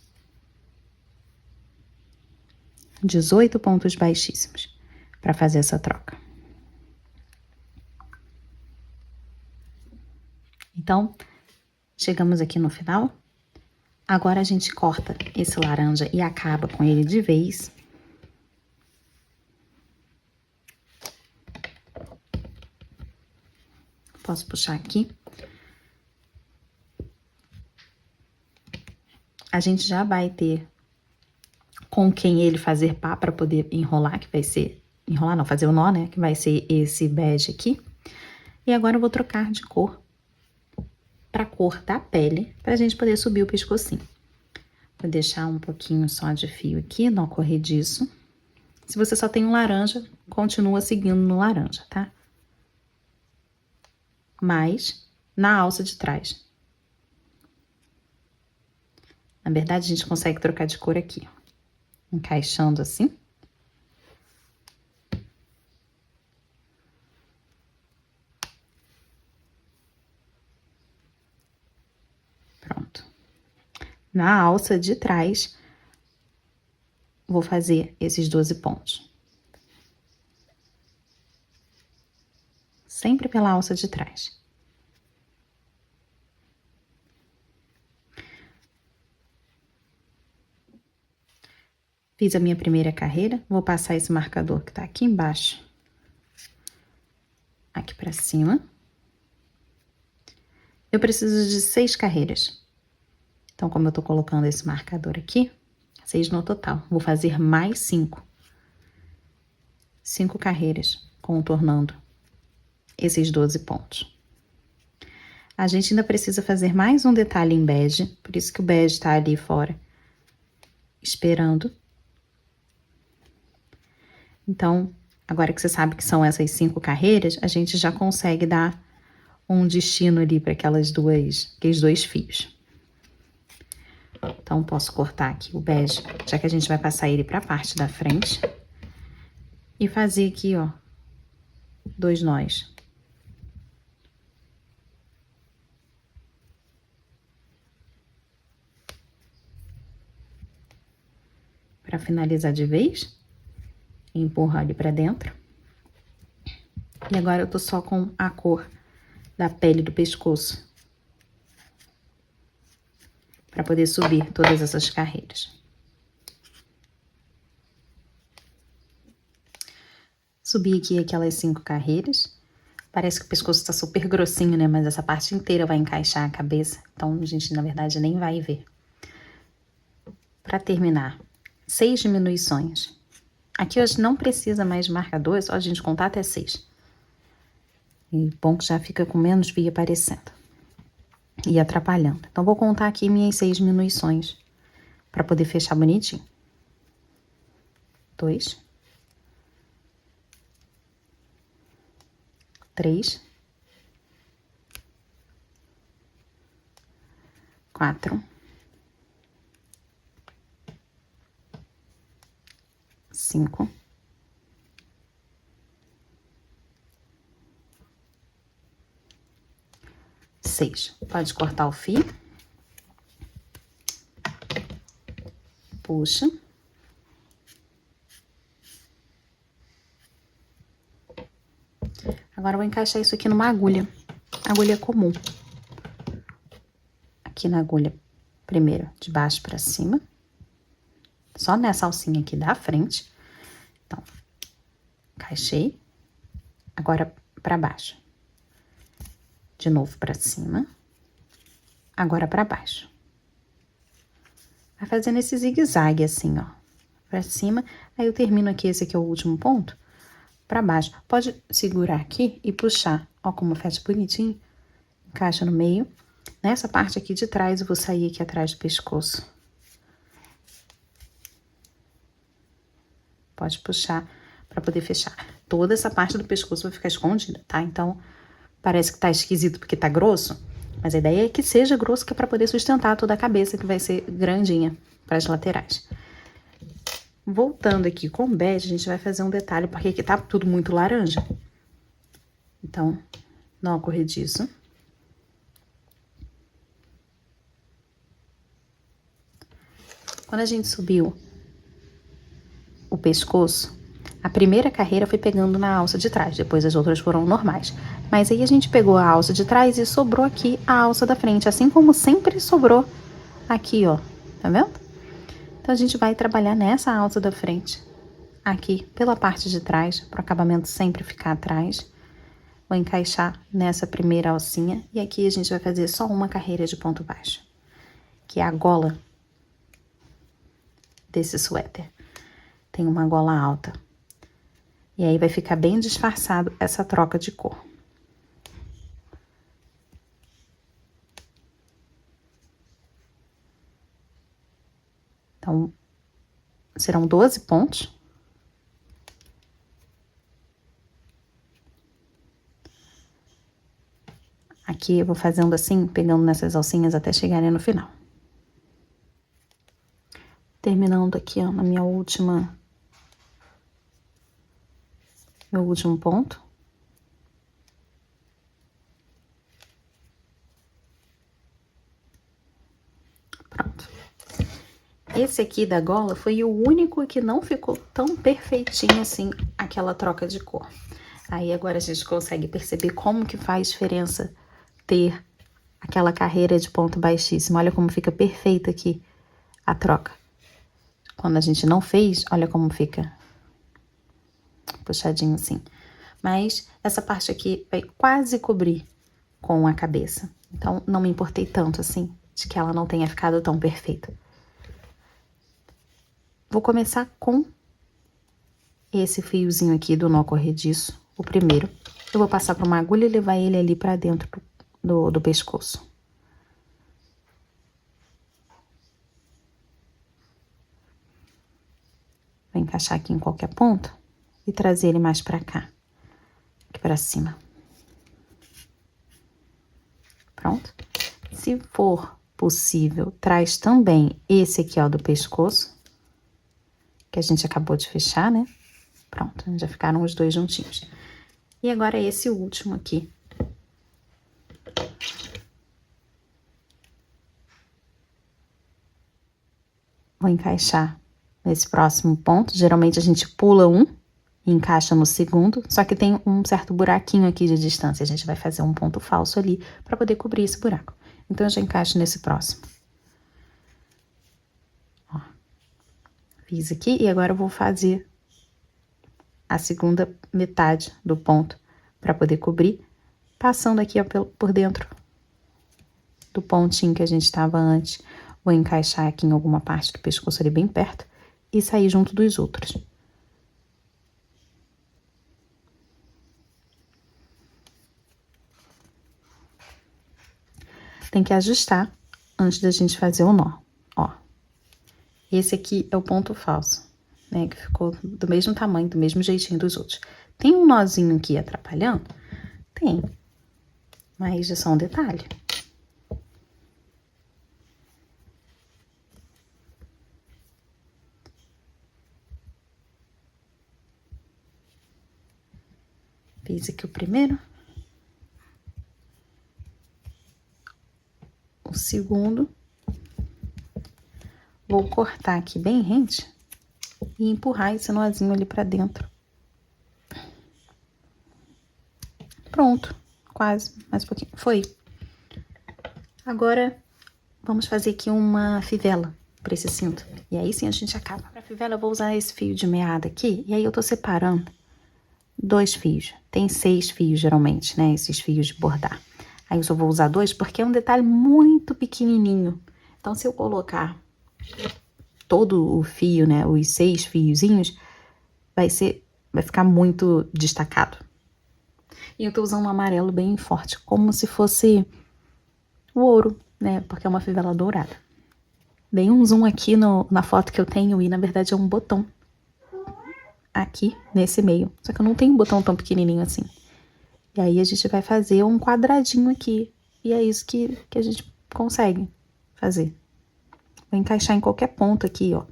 18 pontos baixíssimos para fazer essa troca. Então, chegamos aqui no final. Agora a gente corta esse laranja e acaba com ele de vez. Posso puxar aqui. A gente já vai ter com quem ele fazer pá para poder enrolar, que vai ser... Enrolar não, fazer o nó, né? Que vai ser esse bege aqui. E agora eu vou trocar de cor para a cor da pele, pra gente poder subir o pescocinho. Vou deixar um pouquinho só de fio aqui, nó corrediço. Se você só tem um laranja, continua seguindo no laranja, tá? mais na alça de trás. Na verdade, a gente consegue trocar de cor aqui, ó. Encaixando assim. Pronto. Na alça de trás, vou fazer esses 12 pontos. Sempre pela alça de trás. Fiz a minha primeira carreira, vou passar esse marcador que tá aqui embaixo, aqui pra cima. Eu preciso de 6 carreiras. Então, como eu tô colocando esse marcador aqui, 6 no total. Vou fazer mais 5. 5 carreiras, contornando esses 12 pontos. A gente ainda precisa fazer mais um detalhe em bege, por isso que o bege tá ali fora, esperando. Então, agora que você sabe que são essas 5 carreiras, a gente já consegue dar um destino ali para aqueles dois fios. Então, posso cortar aqui o bege, já que a gente vai passar ele para a parte da frente. E fazer aqui, ó, 2 nós. Para finalizar de vez. E empurrar ele para dentro. E agora eu tô só com a cor da pele do pescoço. Para poder subir todas essas carreiras. Subi aqui aquelas 5 carreiras. Parece que o pescoço tá super grossinho, né? Mas essa parte inteira vai encaixar a cabeça. Então, a gente, na verdade, nem vai ver. Para terminar, 6 diminuições. Aqui hoje não precisa mais de marcador, é só a gente contar até 6. E bom que já fica com menos via aparecendo. E atrapalhando. Então, vou contar aqui minhas 6 diminuições. Para poder fechar bonitinho. 2. 3. 4. 5. 6. Pode cortar o fio. Puxa. Agora eu vou encaixar isso aqui numa agulha. Agulha comum. Aqui na agulha, primeiro de baixo pra cima. Só nessa alcinha aqui da frente. Então, encaixei. Agora pra baixo. De novo pra cima. Agora pra baixo. Vai fazendo esse zigue-zague assim, ó. Pra cima. Aí eu termino aqui, esse aqui é o último ponto. Pra baixo. Pode segurar aqui e puxar. Ó como fecha bonitinho. Encaixa no meio. Nessa parte aqui de trás, eu vou sair aqui atrás do pescoço. Pode puxar pra poder fechar. Toda essa parte do pescoço vai ficar escondida, tá? Então, parece que tá esquisito porque tá grosso. Mas a ideia é que seja grosso, que é pra poder sustentar toda a cabeça, que vai ser grandinha para as laterais. Voltando aqui com o bege, a gente vai fazer um detalhe, porque aqui tá tudo muito laranja. Então, nó corrediço. Quando a gente subiu o pescoço, a primeira carreira foi pegando na alça de trás, depois as outras foram normais. Mas aí a gente pegou a alça de trás e sobrou aqui a alça da frente, assim como sempre sobrou aqui, ó. Tá vendo? Então, a gente vai trabalhar nessa alça da frente, aqui pela parte de trás, para o acabamento sempre ficar atrás. Vou encaixar nessa primeira alcinha e aqui a gente vai fazer só uma carreira de ponto baixo, que é a gola desse suéter. Tem uma gola alta. E aí vai ficar bem disfarçado essa troca de cor. Então, serão 12 pontos. Aqui eu vou fazendo assim, pegando nessas alcinhas até chegarem no final. Terminando aqui, ó, na meu último ponto. Pronto. Esse aqui da gola foi o único que não ficou tão perfeitinho assim, aquela troca de cor. Aí agora a gente consegue perceber como que faz diferença ter aquela carreira de ponto baixíssimo. Olha como fica perfeita aqui a troca. Quando a gente não fez, olha como fica puxadinho assim. Mas essa parte aqui vai quase cobrir com a cabeça. Então, não me importei tanto assim, de que ela não tenha ficado tão perfeita. Vou começar com esse fiozinho aqui do nó corrediço, o primeiro. Eu vou passar para uma agulha e levar ele ali para dentro do pescoço. Vou encaixar aqui em qualquer ponto e trazer ele mais para cá, aqui para cima. Pronto. Se for possível, traz também esse aqui, ó, do pescoço, que a gente acabou de fechar, né? Pronto, já ficaram os dois juntinhos. E agora esse último aqui. Vou encaixar nesse próximo ponto. Geralmente a gente pula um e encaixa no segundo, só que tem um certo buraquinho aqui de distância. A gente vai fazer um ponto falso ali para poder cobrir esse buraco. Então, eu já encaixo nesse próximo. Ó, fiz aqui e agora eu vou fazer a segunda metade do ponto para poder cobrir, passando aqui, ó, por dentro do pontinho que a gente estava antes. Vou encaixar aqui em alguma parte do pescoço ali bem perto e sair junto dos outros. Tem que ajustar antes da gente fazer o nó, ó. Esse aqui é o ponto falso, né, que ficou do mesmo tamanho, do mesmo jeitinho dos outros. Tem um nozinho aqui atrapalhando? Tem, mas é só um detalhe. Fiz aqui o primeiro. O segundo. Vou cortar aqui bem rente e empurrar esse nozinho ali pra dentro. Pronto, quase, mais um pouquinho. Foi. Agora, vamos fazer aqui uma fivela pra esse cinto. E aí sim a gente acaba. Pra fivela eu vou usar esse fio de meada aqui, e aí eu tô separando 2 fios. Tem 6 fios geralmente, né, esses fios de bordar. Aí eu só vou usar 2 porque é um detalhe muito pequenininho. Então, se eu colocar todo o fio, né, os 6 fiozinhos, vai ficar muito destacado. E eu tô usando um amarelo bem forte, como se fosse o ouro, né, porque é uma fivela dourada. Dei um zoom aqui na foto que eu tenho e, na verdade, é um botão aqui nesse meio. Só que eu não tenho um botão tão pequenininho assim. E aí a gente vai fazer um quadradinho aqui. E é isso que a gente consegue fazer. Vou encaixar em qualquer ponto aqui, ó,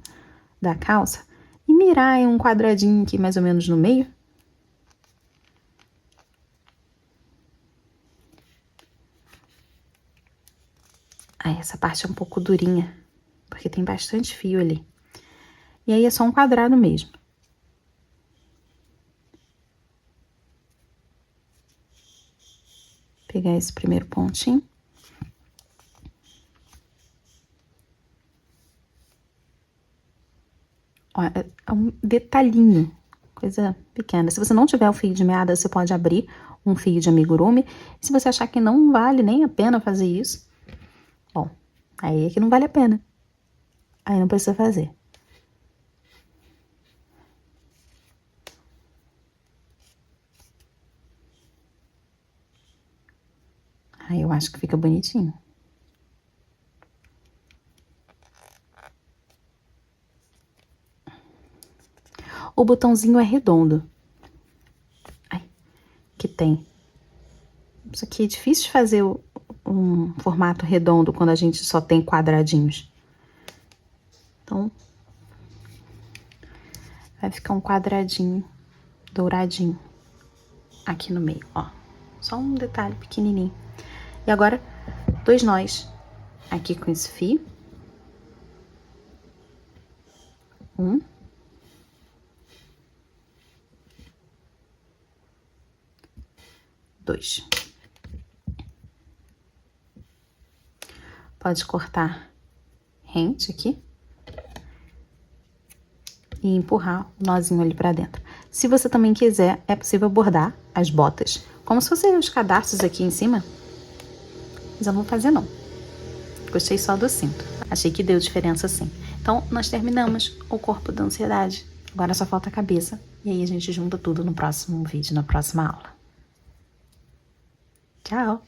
da calça. E mirar em um quadradinho aqui mais ou menos no meio. Aí essa parte é um pouco durinha, porque tem bastante fio ali. E aí é só um quadrado mesmo. Pegar esse primeiro pontinho. Ó, é um detalhinho, coisa pequena. Se você não tiver o fio de meada, você pode abrir um fio de amigurumi. Se você achar que não vale nem a pena fazer isso, bom, aí é que não vale a pena. Aí não precisa fazer. Aí eu acho que fica bonitinho. O botãozinho é redondo. Ai, que tem Isso aqui é difícil de fazer um formato redondo quando a gente só tem quadradinhos. Então, vai ficar um quadradinho douradinho aqui no meio, ó. Só um detalhe pequenininho. E agora, 2 nós aqui com esse fio. 1. 2. Pode cortar rente aqui e empurrar o nozinho ali pra dentro. Se você também quiser, é possível bordar as botas, como se fossem os cadarços aqui em cima. Mas eu não vou fazer, não. Gostei só do cinto. Achei que deu diferença, sim. Então, nós terminamos o corpo da ansiedade. Agora só falta a cabeça. E aí a gente junta tudo no próximo vídeo, na próxima aula. Tchau!